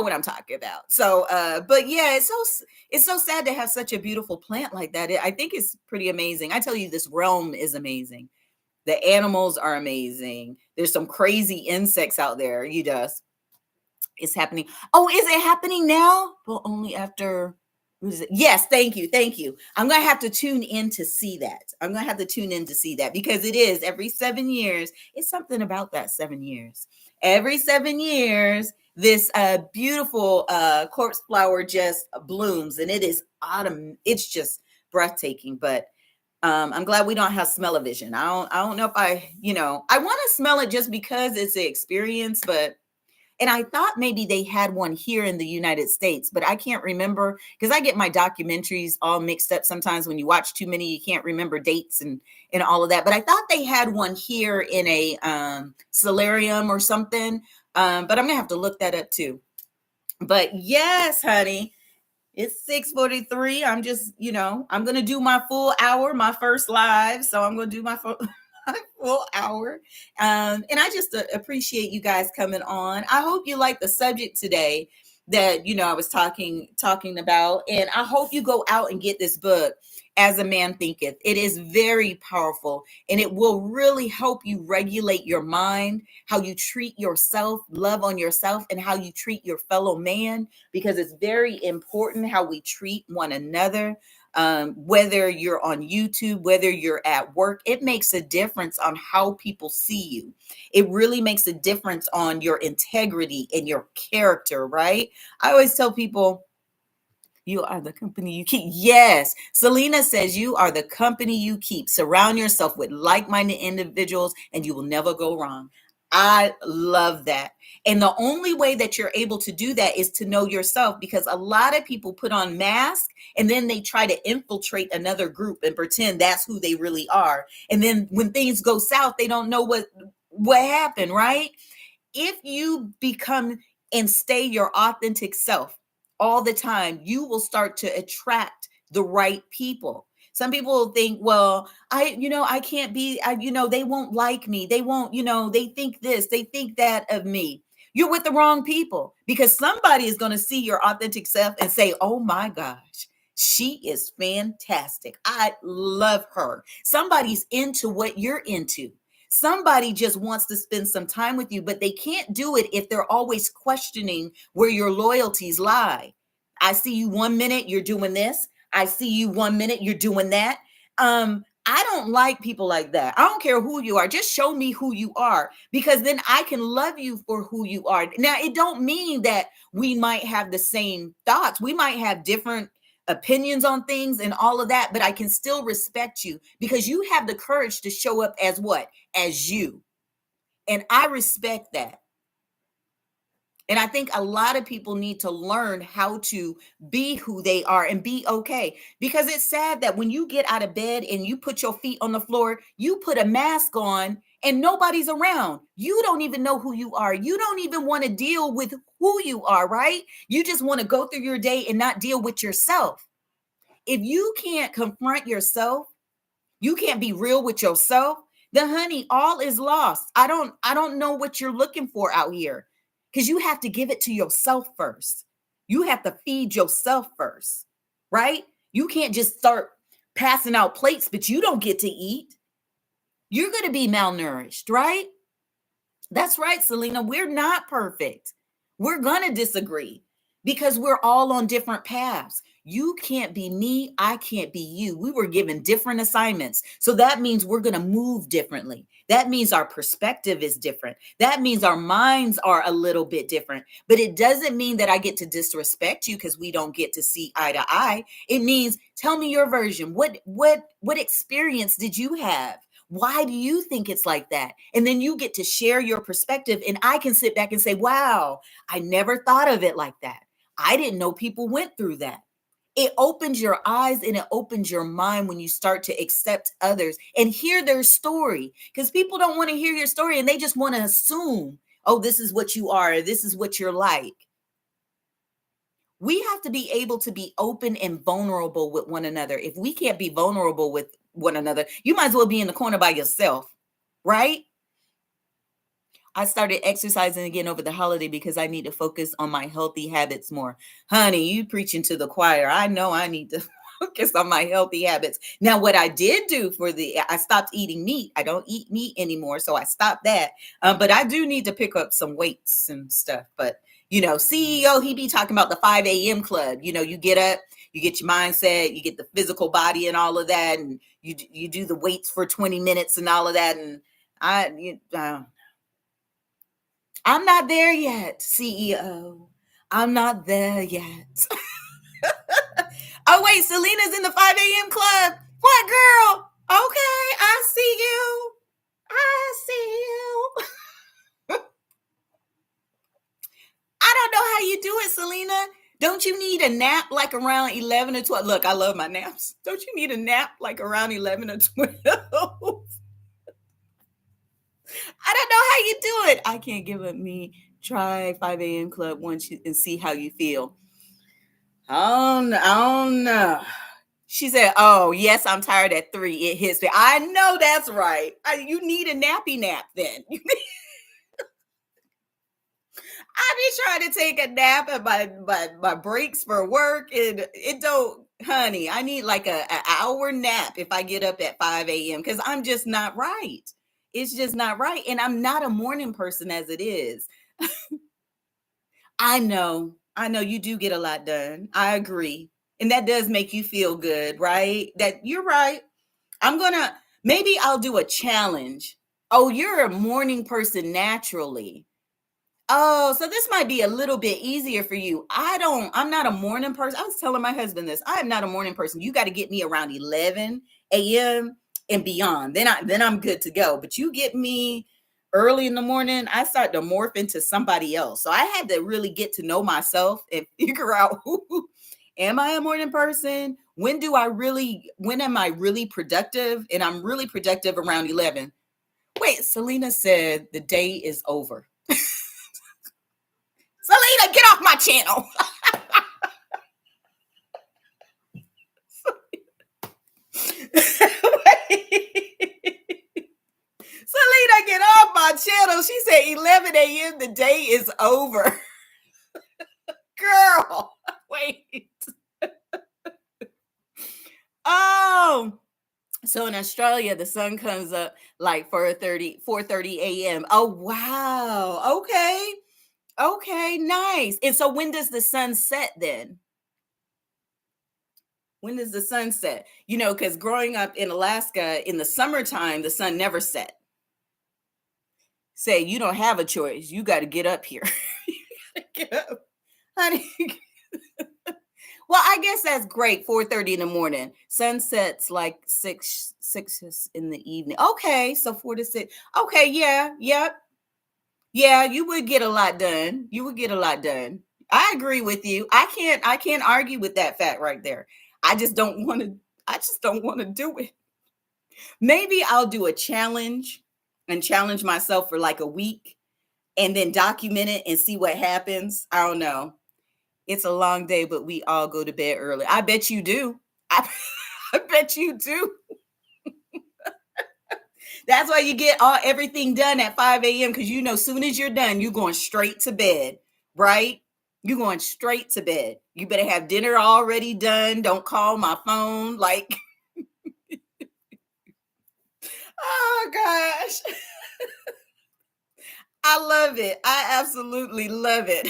what I'm talking about. So, but yeah, it's so sad to have such a beautiful plant like that. I think it's pretty amazing. I tell you, this realm is amazing. The animals are amazing. There's some crazy insects out there. It's happening. Oh, is it happening now? Well, only after. Yes, thank you. I'm going to have to tune in to see that. Because it is every 7 years. It's something about that 7 years. Every 7 years, this beautiful corpse flower just blooms, and it is autumn. It's just breathtaking. But I'm glad we don't have smell-o-vision. I don't know if I want to smell it just because it's an experience, and I thought maybe they had one here in the United States, but I can't remember, because I get my documentaries all mixed up sometimes. When you watch too many, you can't remember dates and all of that. But I thought they had one here in a solarium or something. But I'm going to have to look that up too. But yes, honey, it's 6:43. I'm just, I'm going to do my full hour, my first live. So I'm going to do my full hour. And I just appreciate you guys coming on. I hope you like the subject today that, I was talking about. And I hope you go out and get this book, As a Man Thinketh. It is very powerful, and it will really help you regulate your mind, how you treat yourself, love on yourself, and how you treat your fellow man, because it's very important how we treat one another. Whether you're on YouTube, whether you're at work, it makes a difference on how people see you. It really makes a difference on your integrity and your character, right? I always tell people, you are the company you keep. Yes. Selena says you are the company you keep. Surround yourself with like-minded individuals and you will never go wrong. I love that. And the only way that you're able to do that is to know yourself, because a lot of people put on masks and then they try to infiltrate another group and pretend that's who they really are. And then when things go south, they don't know what happened, right? If you become and stay your authentic self all the time, you will start to attract the right people. Some people think, well, I can't be, they won't like me. They won't, they think this, they think that of me. You're with the wrong people, because somebody is going to see your authentic self and say, oh my gosh, she is fantastic. I love her. Somebody's into what you're into. Somebody just wants to spend some time with you, but they can't do it if they're always questioning where your loyalties lie. I see you one minute, you're doing this. I see you one minute, you're doing that. I don't like people like that. I don't care who you are. Just show me who you are, because then I can love you for who you are. Now, it don't mean that we might have the same thoughts. We might have different opinions on things and all of that, but I can still respect you because you have the courage to show up as what? As you. And I respect that. And I think a lot of people need to learn how to be who they are and be okay. Because it's sad that when you get out of bed and you put your feet on the floor, you put a mask on and nobody's around. You don't even know who you are. You don't even want to deal with who you are, right? You just want to go through your day and not deal with yourself. If you can't confront yourself, you can't be real with yourself, then honey, all is lost. I don't know what you're looking for out here, because you have to give it to yourself first. You have to feed yourself first, right? You can't just start passing out plates, but you don't get to eat. You're going to be malnourished, right? That's right, Selena. We're not perfect. We're going to disagree because we're all on different paths. You can't be me. I can't be you. We were given different assignments. So that means we're going to move differently. That means our perspective is different. That means our minds are a little bit different. But it doesn't mean that I get to disrespect you because we don't get to see eye to eye. It means, tell me your version. What experience did you have? Why do you think it's like that? And then you get to share your perspective, and I can sit back and say, wow, I never thought of it like that. I didn't know people went through that. It opens your eyes and it opens your mind when you start to accept others and hear their story, because people don't want to hear your story and they just want to assume, oh, this is what you are. This is what you're like. We have to be able to be open and vulnerable with one another. If we can't be vulnerable with one another, you might as well be in the corner by yourself, right? I started exercising again over the holiday because I need to focus on my healthy habits more. Honey, you preaching to the choir. I know I need to focus on my healthy habits. Now, what I did do I stopped eating meat. I don't eat meat anymore, so I stopped that. But I do need to pick up some weights and stuff. But CEO, he be talking about the 5 a.m. club. You get up, you get your mindset, you get the physical body and all of that, and you do the weights for 20 minutes and all of that. And I'm not there yet, CEO. I'm not there yet. Oh, wait, Selena's in the 5 a.m. club. What, girl? Okay, I see you. I see you. I don't know how you do it, Selena. Don't you need a nap like around 11 or 12? Look, I love my naps. Don't you need a nap like around 11 or 12? I don't know how you do it. I can't give up me. Try 5 a.m. club once and see how you feel. I don't know. She said, oh, yes, I'm tired at 3. It hits me. I know that's right. You need a nappy nap then. I be trying to take a nap at my breaks for work, and it don't, honey, I need like an hour nap if I get up at 5 a.m. because I'm just not right. It's just not right. And I'm not a morning person as it is. I know you do get a lot done. I agree. And that does make you feel good, right? That you're right. Maybe I'll do a challenge. Oh, you're a morning person naturally. Oh, so this might be a little bit easier for you. I'm not a morning person. I was telling my husband this. I am not a morning person. You got to get me around 11 a.m. and beyond. Then I'm good to go. But you get me early in the morning, I start to morph into somebody else. So I had to really get to know myself and figure out who am I a morning person? When am I really productive? And I'm really productive around 11. Wait, Selena said the day is over. Selena, get off my channel. my channel. She said 11 a.m. The day is over. Girl, wait. Oh, so in Australia, the sun comes up like 4:30 a.m. Oh, wow. Okay. Okay, nice. And so when does the sun set then? When does the sun set? Because growing up in Alaska in the summertime, the sun never set. Say you don't have a choice. You got to get up here. You gotta get up, honey. Well, I guess that's great. 4:30 in the morning. Sunsets like six in the evening. Okay, so 4 to 6. Okay, yeah, yep. Yeah, you would get a lot done. You would get a lot done. I agree with you. I can't argue with that fact right there. I just don't want to do it. Maybe I'll do a challenge and challenge myself for like a week and then document it and see what happens. I don't know. It's a long day, but we all go to bed early. I bet you do. I, I bet you do. That's why you get everything done at 5 a.m. because soon as you're done, you're going straight to bed, right? You're going straight to bed. You better have dinner already done. Don't call my phone. Like, oh gosh. I love it. I absolutely love it.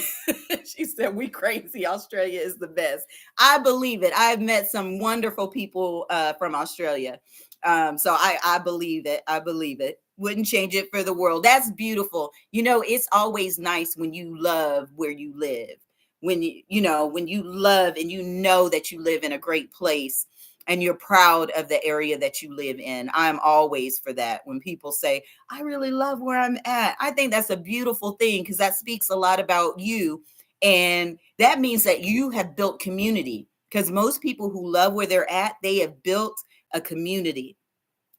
She said, we crazy. Australia is the best. I believe it. I've met some wonderful people from Australia. So I believe it. I believe it. Wouldn't change it for the world. That's beautiful. It's always nice when you love where you live. When when you love and that you live in a great place and you're proud of the area that you live in. I'm always for that. When people say, I really love where I'm at, I think that's a beautiful thing because that speaks a lot about you. And that means that you have built community because most people who love where they're at, they have built a community.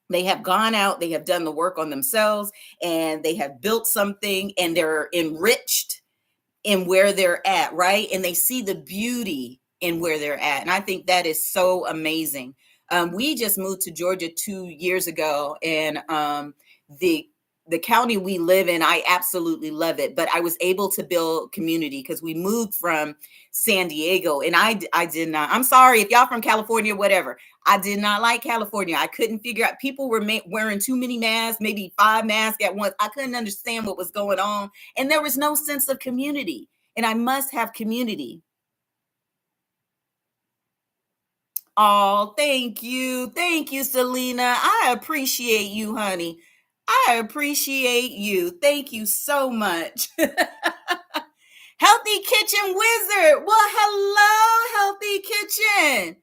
They have gone out, they have done the work on themselves, and they have built something and they're enriched in where they're at, right? And they see the beauty in where they're at. And I think that is so amazing. We just moved to Georgia 2 years ago, and the county we live in, I absolutely love it. But I was able to build community because we moved from San Diego, and I did not. I'm sorry if y'all from California, whatever. I did not like California. I couldn't figure out. People were wearing too many masks, maybe 5 masks at once. I couldn't understand what was going on, and there was no sense of community. And I must have community. Oh, thank you. Thank you, Selena. I appreciate you, honey. I appreciate you. Thank you so much. Healthy Kitchen Wizard. Well, hello, Healthy Kitchen.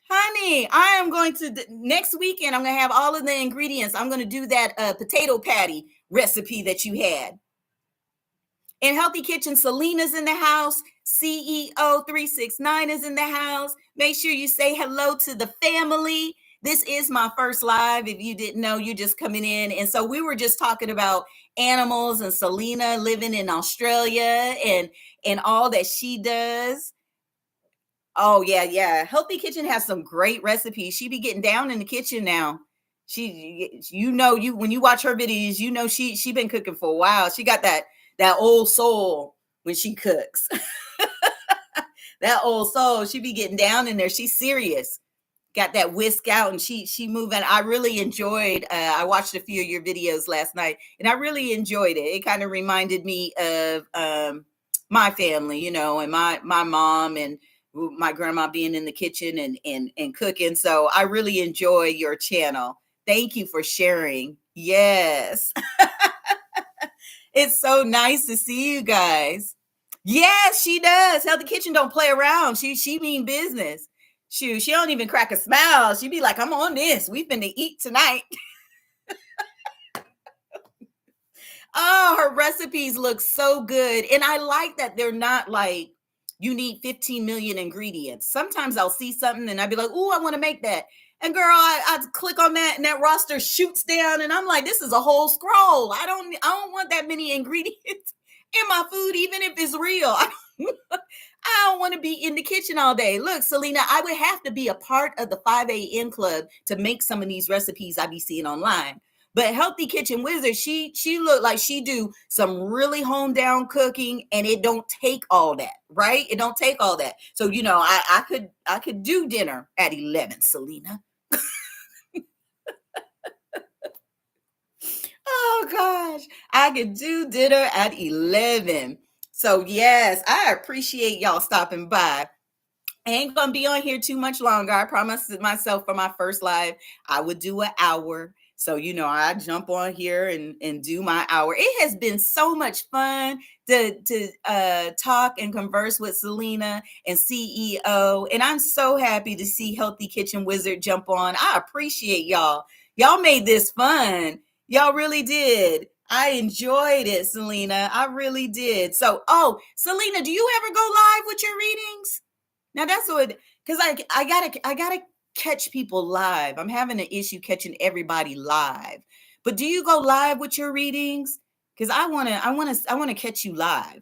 Honey, I am going to, next weekend, I'm going to have all of the ingredients. I'm going to do that potato patty recipe that you had. In Healthy Kitchen, Selena's in the house. CEO 369 is in the house. Make sure you say hello to the family. This is my first live. If you didn't know, you're just coming in. And so we were just talking about animals and Selena living in Australia and all that she does. Oh, yeah. Healthy Kitchen has some great recipes. She be getting down in the kitchen now. When you watch her videos, she been cooking for a while. She got that old soul when she cooks. That old soul, she be getting down in there. She's serious. Got that whisk out and she moving. I really enjoyed, I watched a few of your videos last night and I really enjoyed it. It kind of reminded me of my family, and my mom and my grandma being in the kitchen and cooking. So I really enjoy your channel. Thank you for sharing. Yes. It's so nice to see you guys. Yes, she does. Healthy Kitchen don't play around. She mean business. She don't even crack a smile. She be like, I'm on this. We've been to eat tonight. Oh, her recipes look so good. And I like that they're not like you need 15 million ingredients. Sometimes I'll see something and I'd be like, oh, I want to make that. And girl, I click on that and that roster shoots down and I'm like, this is a whole scroll. I don't want that many ingredients in my food, even if it's real. I don't want to be in the kitchen all day. Look, Selena, I would have to be a part of the 5 a.m. club to make some of these recipes I be seeing online. But Healthy Kitchen Wizard, she looked like she do some really honed down cooking, and it don't take all that, right? It don't take all that. So I could do dinner at 11, Selena. Oh gosh, I could do dinner at 11. So yes, I appreciate y'all stopping by. I ain't gonna be on here too much longer. I promised myself for my first live, I would do an hour. So, I jump on here and do my hour. It has been so much fun to talk and converse with Selena and CEO. And I'm so happy to see Healthy Kitchen Wizard jump on. I appreciate y'all. Y'all made this fun. Y'all really did. I enjoyed it, Selena. I really did. So, Selena, do you ever go live with your readings? Now that's what, because I gotta catch people live. I'm having an issue catching everybody live. But do you go live with your readings? Because I wanna catch you live.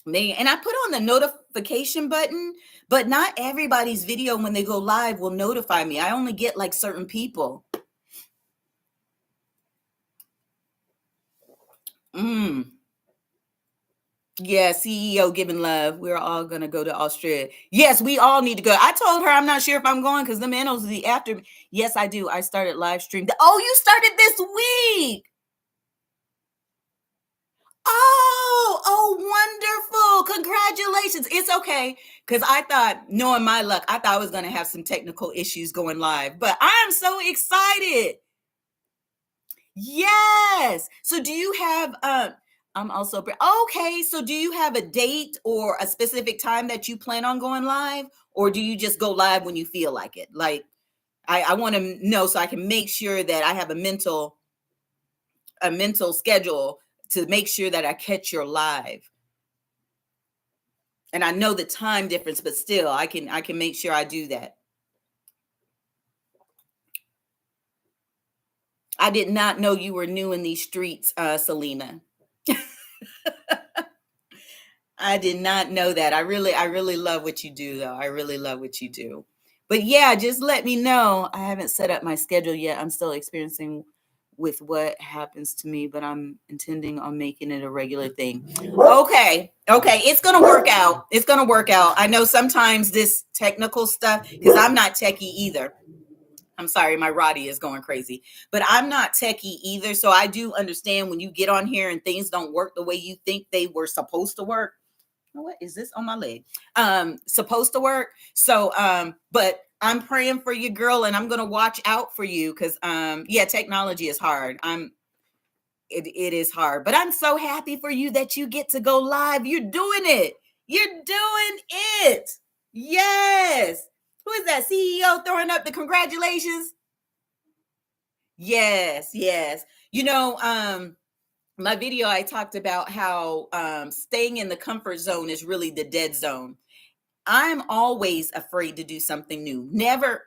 Man, and I put on the notification button, but not everybody's video when they go live will notify me. I only get like certain people. Mm. Yeah, CEO giving love. We're all gonna go to Australia. Yes, we all need to go. I told her I'm not sure if I'm going because the Manos will be after me. Yes, I do. I started live stream. Oh, you started this week. Oh, wonderful. Congratulations. It's okay. Because I thought, knowing my luck, I thought I was gonna have some technical issues going live. But I'm so excited. Yes. So do you have I'm also okay, so do you have a date or a specific time that you plan on going live, or do you just go live when you feel like it? Like I want to know so I can make sure that I have a mental schedule to make sure that I catch your live. And I know the time difference, but still I can make sure I do that. I did not know you were new in these streets, Selena. I did not know that. I really love what you do though. I really love what you do. But yeah, just let me know. I haven't set up my schedule yet. I'm still experiencing with what happens to me, but I'm intending on making it a regular thing. Okay. Okay. It's going to work out. It's going to work out. I know sometimes this technical stuff, because I'm not techie either. I'm sorry, my Roddy is going crazy, but I'm not techie either. So I do understand when you get on here and things don't work the way you think they were supposed to work. What is this on my leg? Supposed to work. So, but I'm praying for you, girl, and I'm gonna watch out for you because, yeah, technology is hard. It is hard, but I'm so happy for you that you get to go live. You're doing it. You're doing it. Yes. Who is that? CEO throwing up the congratulations? Yes, yes. My video, I talked about how staying in the comfort zone is really the dead zone. I'm always afraid to do something new. Never,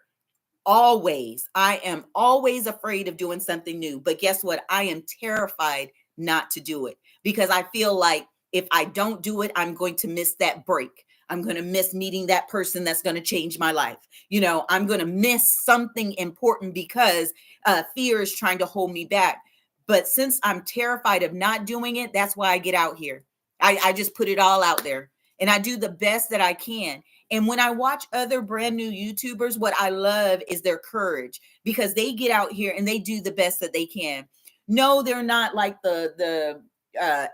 always. I am always afraid of doing something new. But guess what? I am terrified not to do it because I feel like if I don't do it, I'm going to miss that break. I'm going to miss meeting that person that's going to change my life. I'm going to miss something important because fear is trying to hold me back. But since I'm terrified of not doing it, that's why I get out here. I just put it all out there and I do the best that I can. And when I watch other brand new YouTubers, what I love is their courage because they get out here and they do the best that they can. No, they're not like the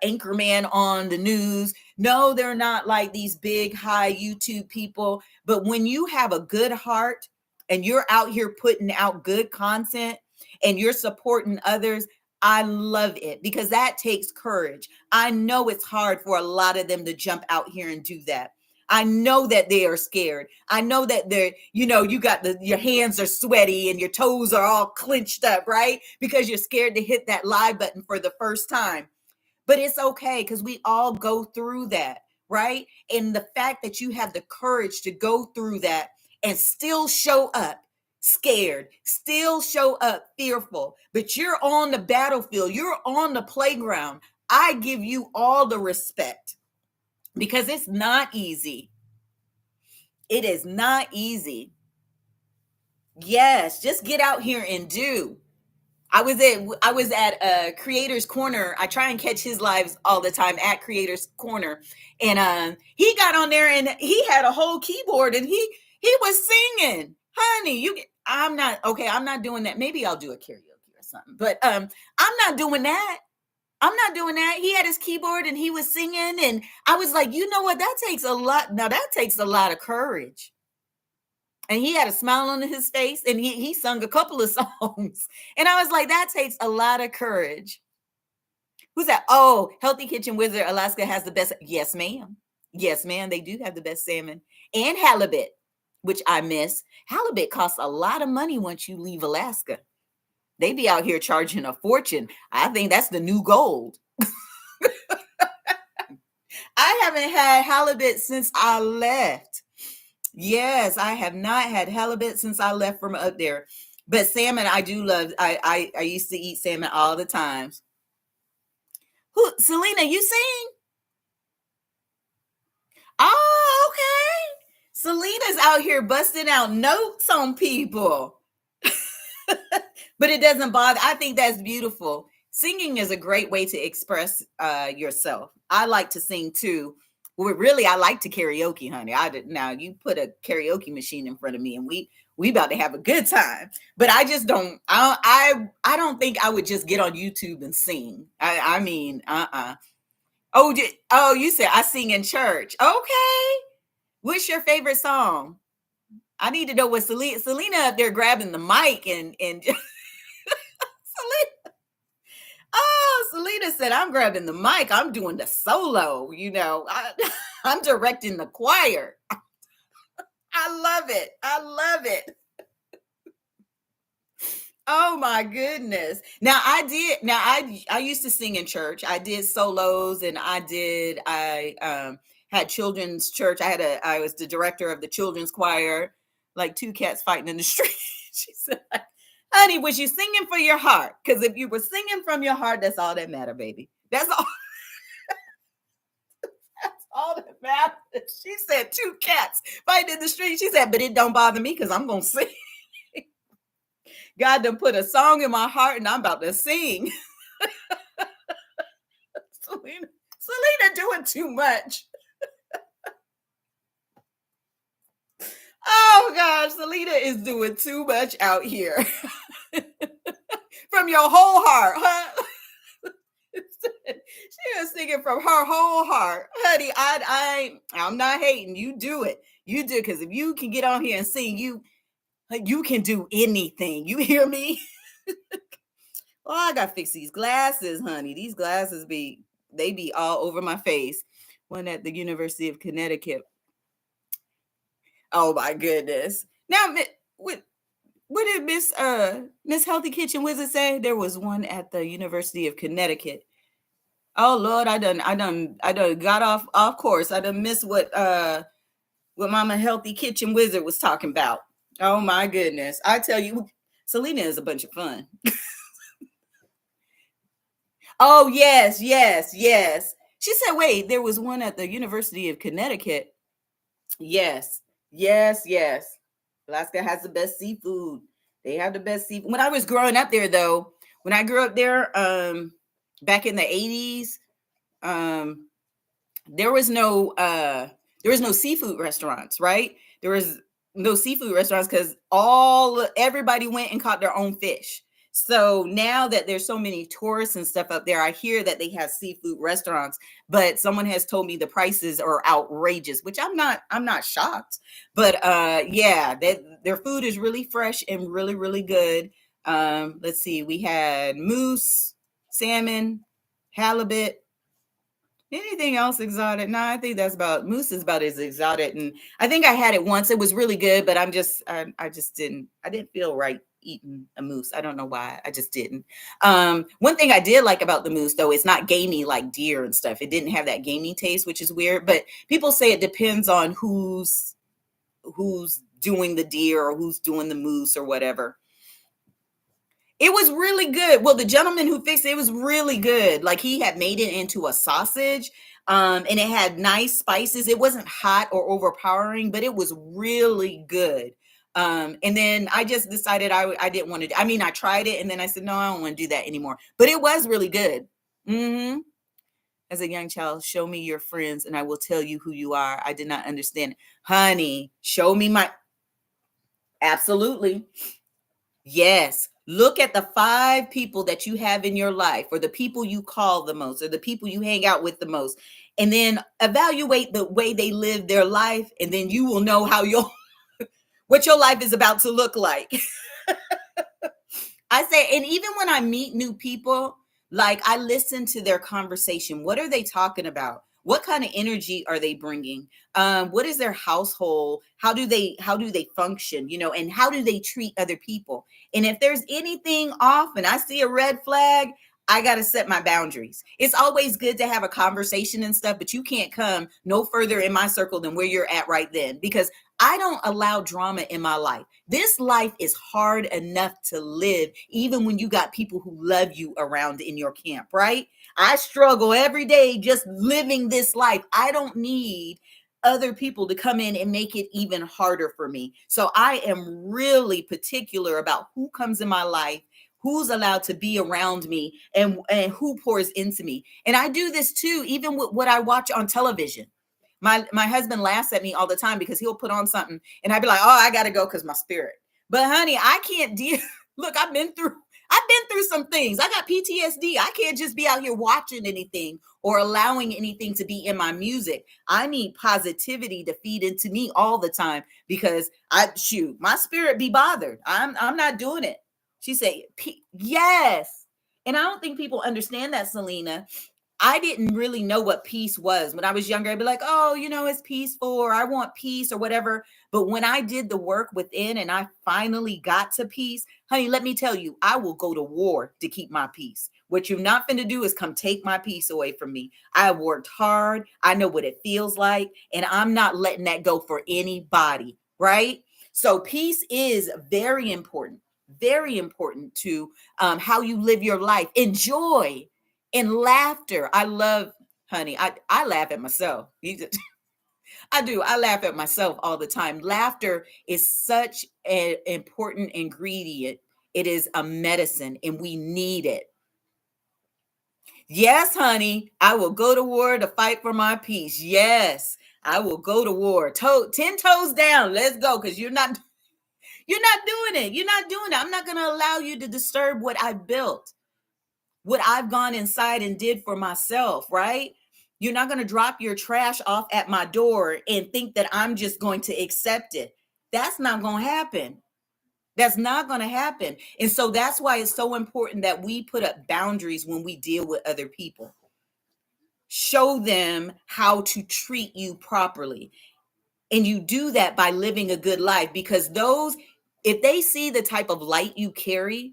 anchor man on the news. No, they're not like these big high YouTube people. But when you have a good heart and you're out here putting out good content and you're supporting others, I love it because that takes courage. I know it's hard for a lot of them to jump out here and do that. I know that they are scared. I know that you got your hands are sweaty and your toes are all clenched up, right? Because you're scared to hit that live button for the first time. But it's okay because we all go through that, right? And the fact that you have the courage to go through that and still show up scared, still show up fearful, but you're on the battlefield, you're on the playground. I give you all the respect because it's not easy. It is not easy. Yes, just get out here and do. I was at Creator's Corner. I try and catch his lives all the time at Creator's Corner, and he got on there and he had a whole keyboard and he was singing. Honey, I'm not okay. I'm not doing that. Maybe I'll do a karaoke or something, but I'm not doing that. I'm not doing that. He had his keyboard and he was singing, and I was like, you know what? That takes a lot. Now that takes a lot of courage. And he had a smile on his face, and he sung a couple of songs, and I was like, that takes a lot of courage. Who's that? Oh, Healthy Kitchen Wizard Alaska has the best. Yes, ma'am. Yes, ma'am. They do have the best salmon and halibut, which I miss. Halibut costs a lot of money once you leave Alaska. They be out here charging a fortune. I think that's the new gold. I haven't had halibut since I left. Yes, I have not had halibut since I left from up there. But salmon, I do love. I used to eat salmon all the times. Who, Selena? You sing? Oh, okay. Selena's out here busting out notes on people. But it doesn't bother. I think that's beautiful. Singing is a great way to express yourself. I like to sing too. Well, really, I like to karaoke, honey. Now you put a karaoke machine in front of me, and we about to have a good time. But I just don't. I don't think I would just get on YouTube and sing. I mean, Oh, oh, you said I sing in church. Okay. What's your favorite song? I need to know what Selena up there grabbing the mic and Selena. Oh, Selena said, I'm grabbing the mic. I'm doing the solo, I'm directing the choir. I love it. I love it. Oh my goodness. I used to sing in church. I did solos, and I had children's church. I was the director of the children's choir, like two cats fighting in the street. She said, honey, was you singing for your heart? Because if you were singing from your heart, that's all that matter, baby. That's all. That's all that matters. She said two cats fighting in the street. She said, but it don't bother me because I'm gonna sing. God done put a song in my heart and I'm about to sing. Selena doing too much. Oh gosh, Selena is doing too much out here. From your whole heart, huh? She was singing from her whole heart. Honey, I'm not hating. You do it. You do, because if you can get on here and sing, you can do anything. You hear me? Oh, I gotta fix these glasses, honey. These glasses be all over my face. One at the University of Connecticut. Oh my goodness. Now, what did Miss Healthy Kitchen Wizard say? There was one at the University of Connecticut. Oh Lord, I done got off course. I done missed what Mama Healthy Kitchen Wizard was talking about. Oh my goodness. I tell you, Selena is a bunch of fun. Oh, yes. She said, wait, there was one at the University of Connecticut. Yes. Alaska has the best seafood. They have the best seafood. When I was growing up there, though, when I grew up there, back in the 80s, there was no seafood restaurants, right? There was no seafood restaurants because everybody went and caught their own fish. So now that there's so many tourists and stuff up there, I hear that they have seafood restaurants, but someone has told me the prices are outrageous, which I'm not shocked. But yeah, their food is really fresh and really, really good. Let's see, we had moose, salmon, halibut. Anything else exotic? No, I think moose is about as exotic. And I think I had it once. It was really good, but I didn't feel right eating a moose. I don't know why. I just didn't. One thing I did like about the moose, though, it's not gamey like deer and stuff. It didn't have that gamey taste, which is weird. But people say it depends on who's doing the deer or who's doing the moose or whatever. It was really good. Well, the gentleman who fixed it was really good. Like, he had made it into a sausage, and it had nice spices. It wasn't hot or overpowering, but it was really good. And then I just decided I didn't want to. I mean, I tried it, and then I said, no, I don't want to do that anymore. But it was really good. Hmm. As a young child, show me your friends, and I will tell you who you are. I did not understand, honey. Show me my. Absolutely. Yes. Look at the 5 people that you have in your life, or the people you call the most, or the people you hang out with the most, and then evaluate the way they live their life, and then you will know how your what your life is about to look like. I say, and even when I meet new people, like I listen to their conversation. What are they talking about? What kind of energy are they bringing? What is their household? How do they function? And how do they treat other people? And if there's anything off, and I see a red flag, I got to set my boundaries. It's always good to have a conversation and stuff, but you can't come no further in my circle than where you're at right then, because I don't allow drama in my life. This life is hard enough to live, even when you got people who love you around in your camp, right? I struggle every day just living this life. I don't need other people to come in and make it even harder for me. So I am really particular about who comes in my life, who's allowed to be around me, and who pours into me. And I do this too, even with what I watch on television. My husband laughs at me all the time because he'll put on something and I'd be like, oh, I gotta go because my spirit. But honey, I can't deal. Look, I've been through some things. I got PTSD. I can't just be out here watching anything or allowing anything to be in my music. I need positivity to feed into me all the time, because my spirit be bothered. I'm not doing it. She said, yes. And I don't think people understand that, Selena. I didn't really know what peace was. When I was younger, I'd be like, oh, it's peaceful, or I want peace or whatever. But when I did the work within and I finally got to peace, honey, let me tell you, I will go to war to keep my peace. What you're not finna do is come take my peace away from me. I worked hard. I know what it feels like, and I'm not letting that go for anybody, right? So peace is very important to how you live your life. Enjoy. And laughter. I love, honey, I laugh at myself. I do. I laugh at myself all the time. Laughter is such an important ingredient. It is a medicine, and we need it. Yes, honey, I will go to war to fight for my peace. Yes, I will go to war. 10 toes down. Let's go, because you're not doing it. You're not doing it. I'm not going to allow you to disturb what I built, what I've gone inside and did for myself, right? You're not going to drop your trash off at my door and think that I'm just going to accept it. That's not going to happen. That's not going to happen. And so that's why it's so important that we put up boundaries when we deal with other people. Show them how to treat you properly. And you do that by living a good life, because if they see the type of light you carry,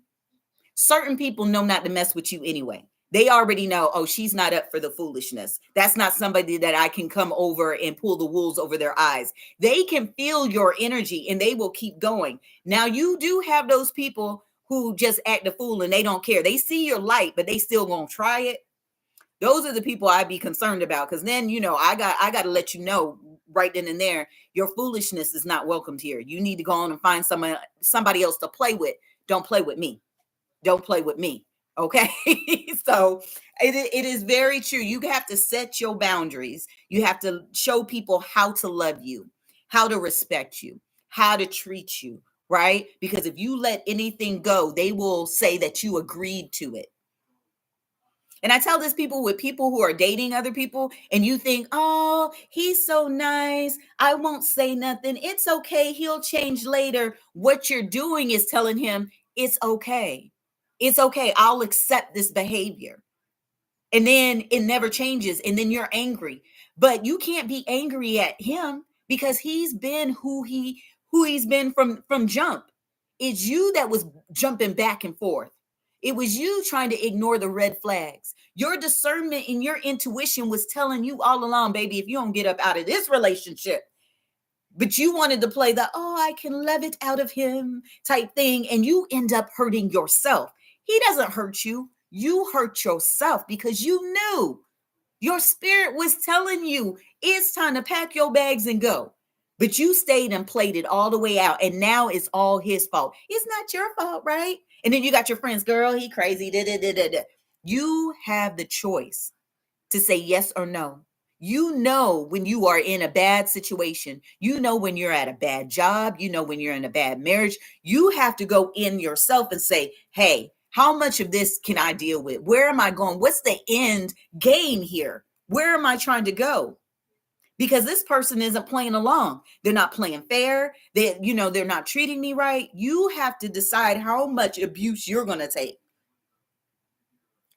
certain people know not to mess with you anyway. They already know, oh, she's not up for the foolishness. That's not somebody that I can come over and pull the wolves over their eyes. They can feel your energy and they will keep going. Now, you do have those people who just act a fool and they don't care. They see your light, but they still gonna try it. Those are the people I'd be concerned about, because then, I got to let you know right then and there, your foolishness is not welcomed here. You need to go on and find somebody else to play with. Don't play with me. Don't play with me. Okay. So it is very true. You have to set your boundaries. You have to show people how to love you, how to respect you, how to treat you, right? Because if you let anything go, they will say that you agreed to it. And I tell this with people who are dating other people, and you think, oh, he's so nice, I won't say nothing. It's okay. He'll change later. What you're doing is telling him it's okay. It's okay. I'll accept this behavior. And then it never changes. And then you're angry. But you can't be angry at him, because he's been who he's been from jump. It's you that was jumping back and forth. It was you trying to ignore the red flags. Your discernment and your intuition was telling you all along, baby, if you don't get up out of this relationship, but you wanted to play the, oh, I can love it out of him type thing, and you end up hurting yourself. He doesn't hurt you. You hurt yourself, because you knew your spirit was telling you it's time to pack your bags and go. But you stayed and played it all the way out, and now it's all his fault. It's not your fault, right? And then you got your friends, girl, he crazy. Da, da, da, da, da. You have the choice to say yes or no. You know when you are in a bad situation. You know when you're at a bad job. You know when you're in a bad marriage. You have to go in yourself and say, hey, how much of this can I deal with? Where am I going? What's the end game here? Where am I trying to go? Because this person isn't playing along. They're not playing fair. They're not treating me right. You have to decide how much abuse you're going to take.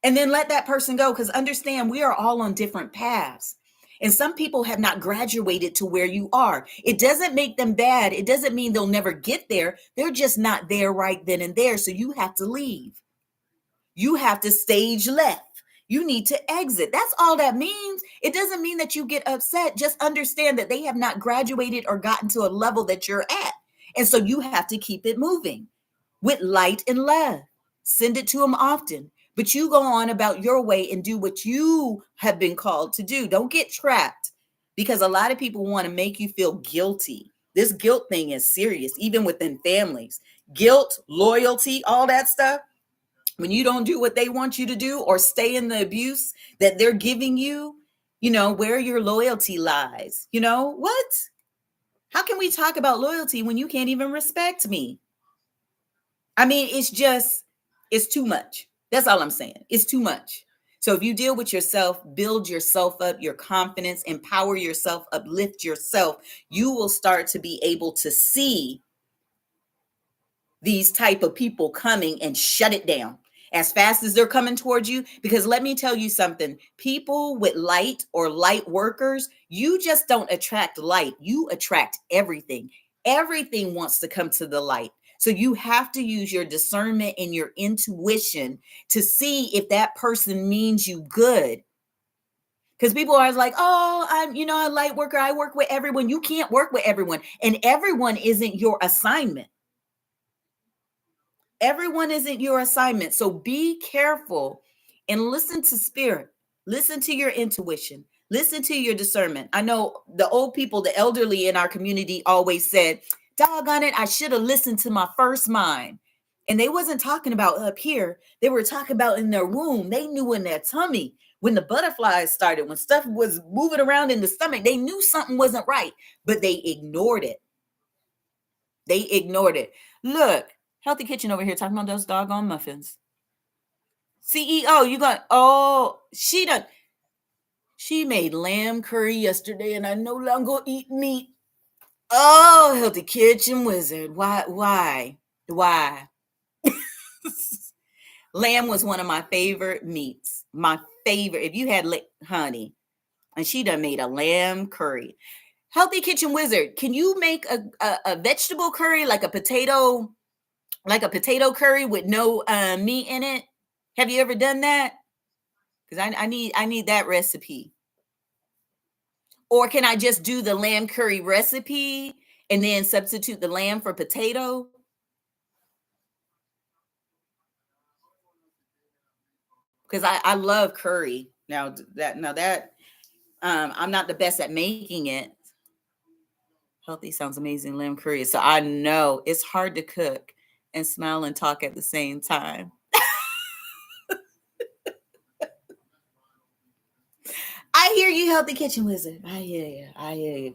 And then let that person go, because understand we are all on different paths. And some people have not graduated to where you are. It doesn't make them bad. It doesn't mean they'll never get there. They're just not there right then and there. So you have to leave. You have to stage left. You need to exit. That's all that means. It doesn't mean that you get upset. Just understand that they have not graduated or gotten to a level that you're at. And so you have to keep it moving with light and love. Send it to them often. But you go on about your way and do what you have been called to do. Don't get trapped, because a lot of people want to make you feel guilty. This guilt thing is serious, even within families. Guilt, loyalty, all that stuff. When you don't do what they want you to do or stay in the abuse that they're giving you, where your loyalty lies. What? How can we talk about loyalty when you can't even respect me? I mean, it's too much. That's all I'm saying. It's too much. So if you deal with yourself, build yourself up, your confidence, empower yourself, uplift yourself, you will start to be able to see these type of people coming and shut it down as fast as they're coming towards you. Because let me tell you something, people with light or light workers, you just don't attract light. You attract everything. Everything wants to come to the light. So you have to use your discernment and your intuition to see if that person means you good. Because people are like, oh, I'm a light worker. I work with everyone. You can't work with everyone. And everyone isn't your assignment. Everyone isn't your assignment. So be careful and listen to spirit. Listen to your intuition. Listen to your discernment. I know the old people, the elderly in our community always said, doggone it, I should have listened to my first mind. And they wasn't talking about up here. They were talking about in their womb. They knew in their tummy when the butterflies started, when stuff was moving around in the stomach, they knew something wasn't right, but they ignored it. They ignored it. Look, Healthy Kitchen over here talking about those doggone muffins. CEO, she made lamb curry yesterday and I no longer eat meat. Oh, Healthy Kitchen Wizard. Why? Lamb was one of my favorite meats. My favorite. If you had honey, and she done made a lamb curry. Healthy Kitchen Wizard, can you make a vegetable curry, like a potato curry with no meat in it? Have you ever done that? Because I need that recipe. Or can I just do the lamb curry recipe and then substitute the lamb for potato? Because I love curry. Now that I'm not the best at making it. Healthy sounds amazing, lamb curry. So I know it's hard to cook and smile and talk at the same time. I hear you, Healthy Kitchen Wizard. I hear you.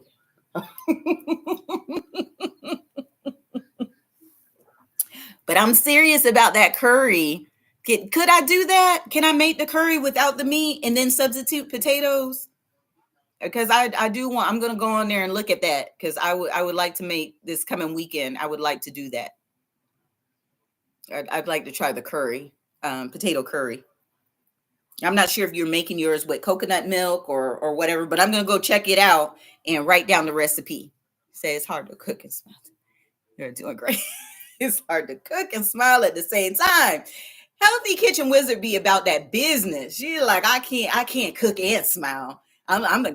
But I'm serious about that curry. Could I do that? Can I make the curry without the meat and then substitute potatoes? Because I do want, I'm going to go on there and look at that, because I would like to make this coming weekend. I would like to do that. I'd like to try the curry, potato curry. I'm not sure if you're making yours with coconut milk or whatever, but I'm going to go check it out and write down the recipe. Say it's hard to cook and smile. You're doing great. It's hard to cook and smile at the same time. Healthy Kitchen Wizard be about that business. She's like, I can't cook and smile. I'm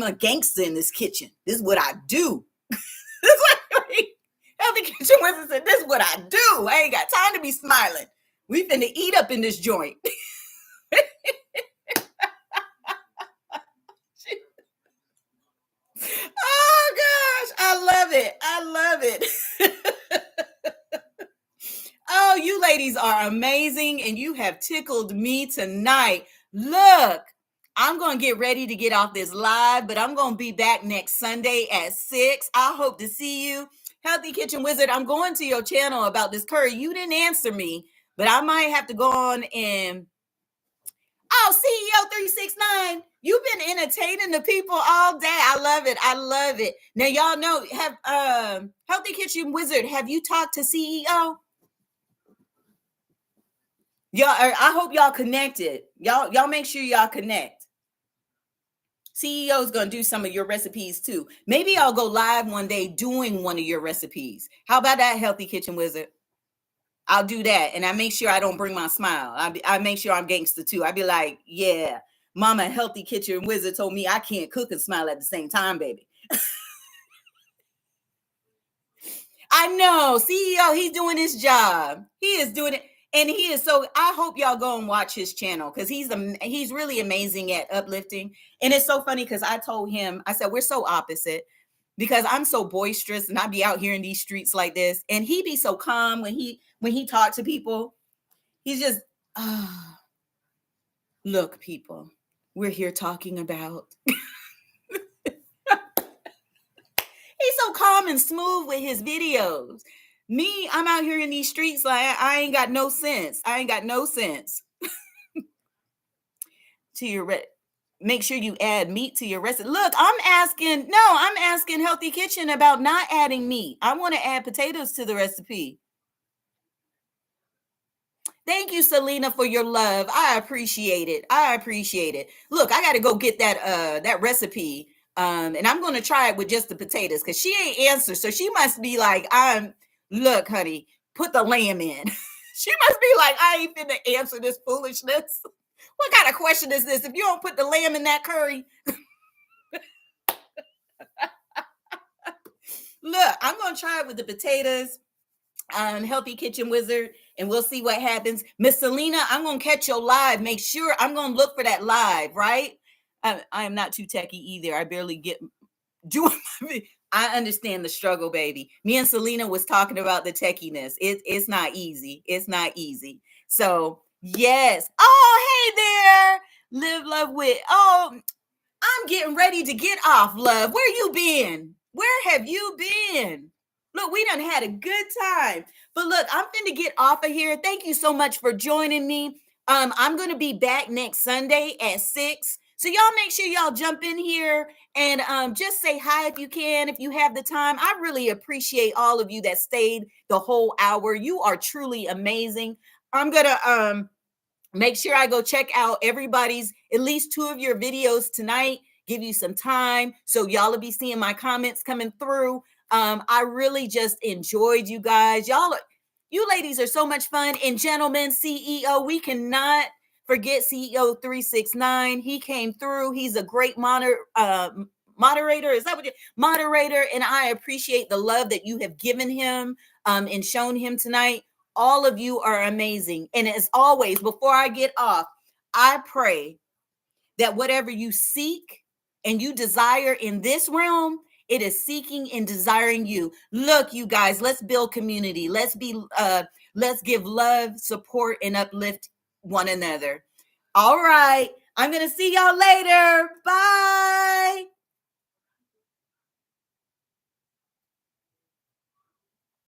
a gangster in this kitchen. This is what I do. Healthy Kitchen Wizard said, this is what I do. I ain't got time to be smiling. We finna eat up in this joint. Oh gosh, I love it. I love it. Oh, you ladies are amazing, and you have tickled me tonight. Look, I'm going to get ready to get off this live, but I'm going to be back next Sunday at 6. I hope to see you. Healthy Kitchen Wizard, I'm going to your channel about this curry. You didn't answer me, but I might have to go on and... Oh, CEO 369, you've been entertaining the people all day. I love it. I love it. Now, y'all know, have Healthy Kitchen Wizard, have you talked to CEO? Y'all, I hope y'all connected. Y'all make sure y'all connect. CEO is going to do some of your recipes too. Maybe I'll go live one day doing one of your recipes. How about that, Healthy Kitchen Wizard? I'll do that. And I make sure I don't bring my smile. I make sure I'm gangster too. I be like, yeah, Mama Healthy Kitchen Wizard told me I can't cook and smile at the same time, baby. I know. CEO, he's doing his job. He is doing it. And he is so, I hope y'all go and watch his channel because he's really amazing at uplifting. And it's so funny because I told him, I said, we're so opposite because I'm so boisterous and I be out here in these streets like this. And he be so calm when he talks to people. He's just, look, people, we're here talking about. He's so calm and smooth with his videos. Me, I'm out here in these streets like I ain't got no sense. I ain't got no sense. To your make sure you add meat to your recipe. Look, I'm asking Healthy Kitchen about not adding meat. I want to add potatoes to the recipe. Thank you, Selena, for your love. I appreciate it. I appreciate it. Look, I got to go get that recipe. And I'm going to try it with just the potatoes because she ain't answered. So she must be like, look, honey, put the lamb in. She must be like, I ain't finna answer this foolishness. What kind of question is this? If you don't put the lamb in that curry. Look, I'm going to try it with the potatoes. Healthy Kitchen Wizard, and we'll see what happens. Miss Selena, I'm going to catch your live. Make sure I'm going to look for that live, right? I am not too techie either. I barely get... I understand the struggle, baby. Me and Selena was talking about the techiness. It's not easy. It's not easy. So, yes. Oh, hey there. Live, love, wit. Oh, I'm getting ready to get off, love. Where you been? Where have you been? Look, we done had a good time. But look, I'm finna get off of here. Thank you so much for joining me. I'm going to be back next Sunday at 6. So y'all make sure y'all jump in here and just say hi if you can, if you have the time. I really appreciate all of you that stayed the whole hour. You are truly amazing. I'm going to make sure I go check out everybody's, at least 2 of your videos tonight, give you some time. So y'all will be seeing my comments coming through. I really just enjoyed you guys. You ladies are so much fun. And gentlemen, CEO, we cannot forget CEO 369. He came through. He's a great moderator. Is that what moderator? And I appreciate the love that you have given him and shown him tonight. All of you are amazing. And as always, before I get off, I pray that whatever you seek and you desire in this realm, it is seeking and desiring you. Look, you guys, let's build community. Let's give love, support, and uplift one another. All right. I'm going to see y'all later.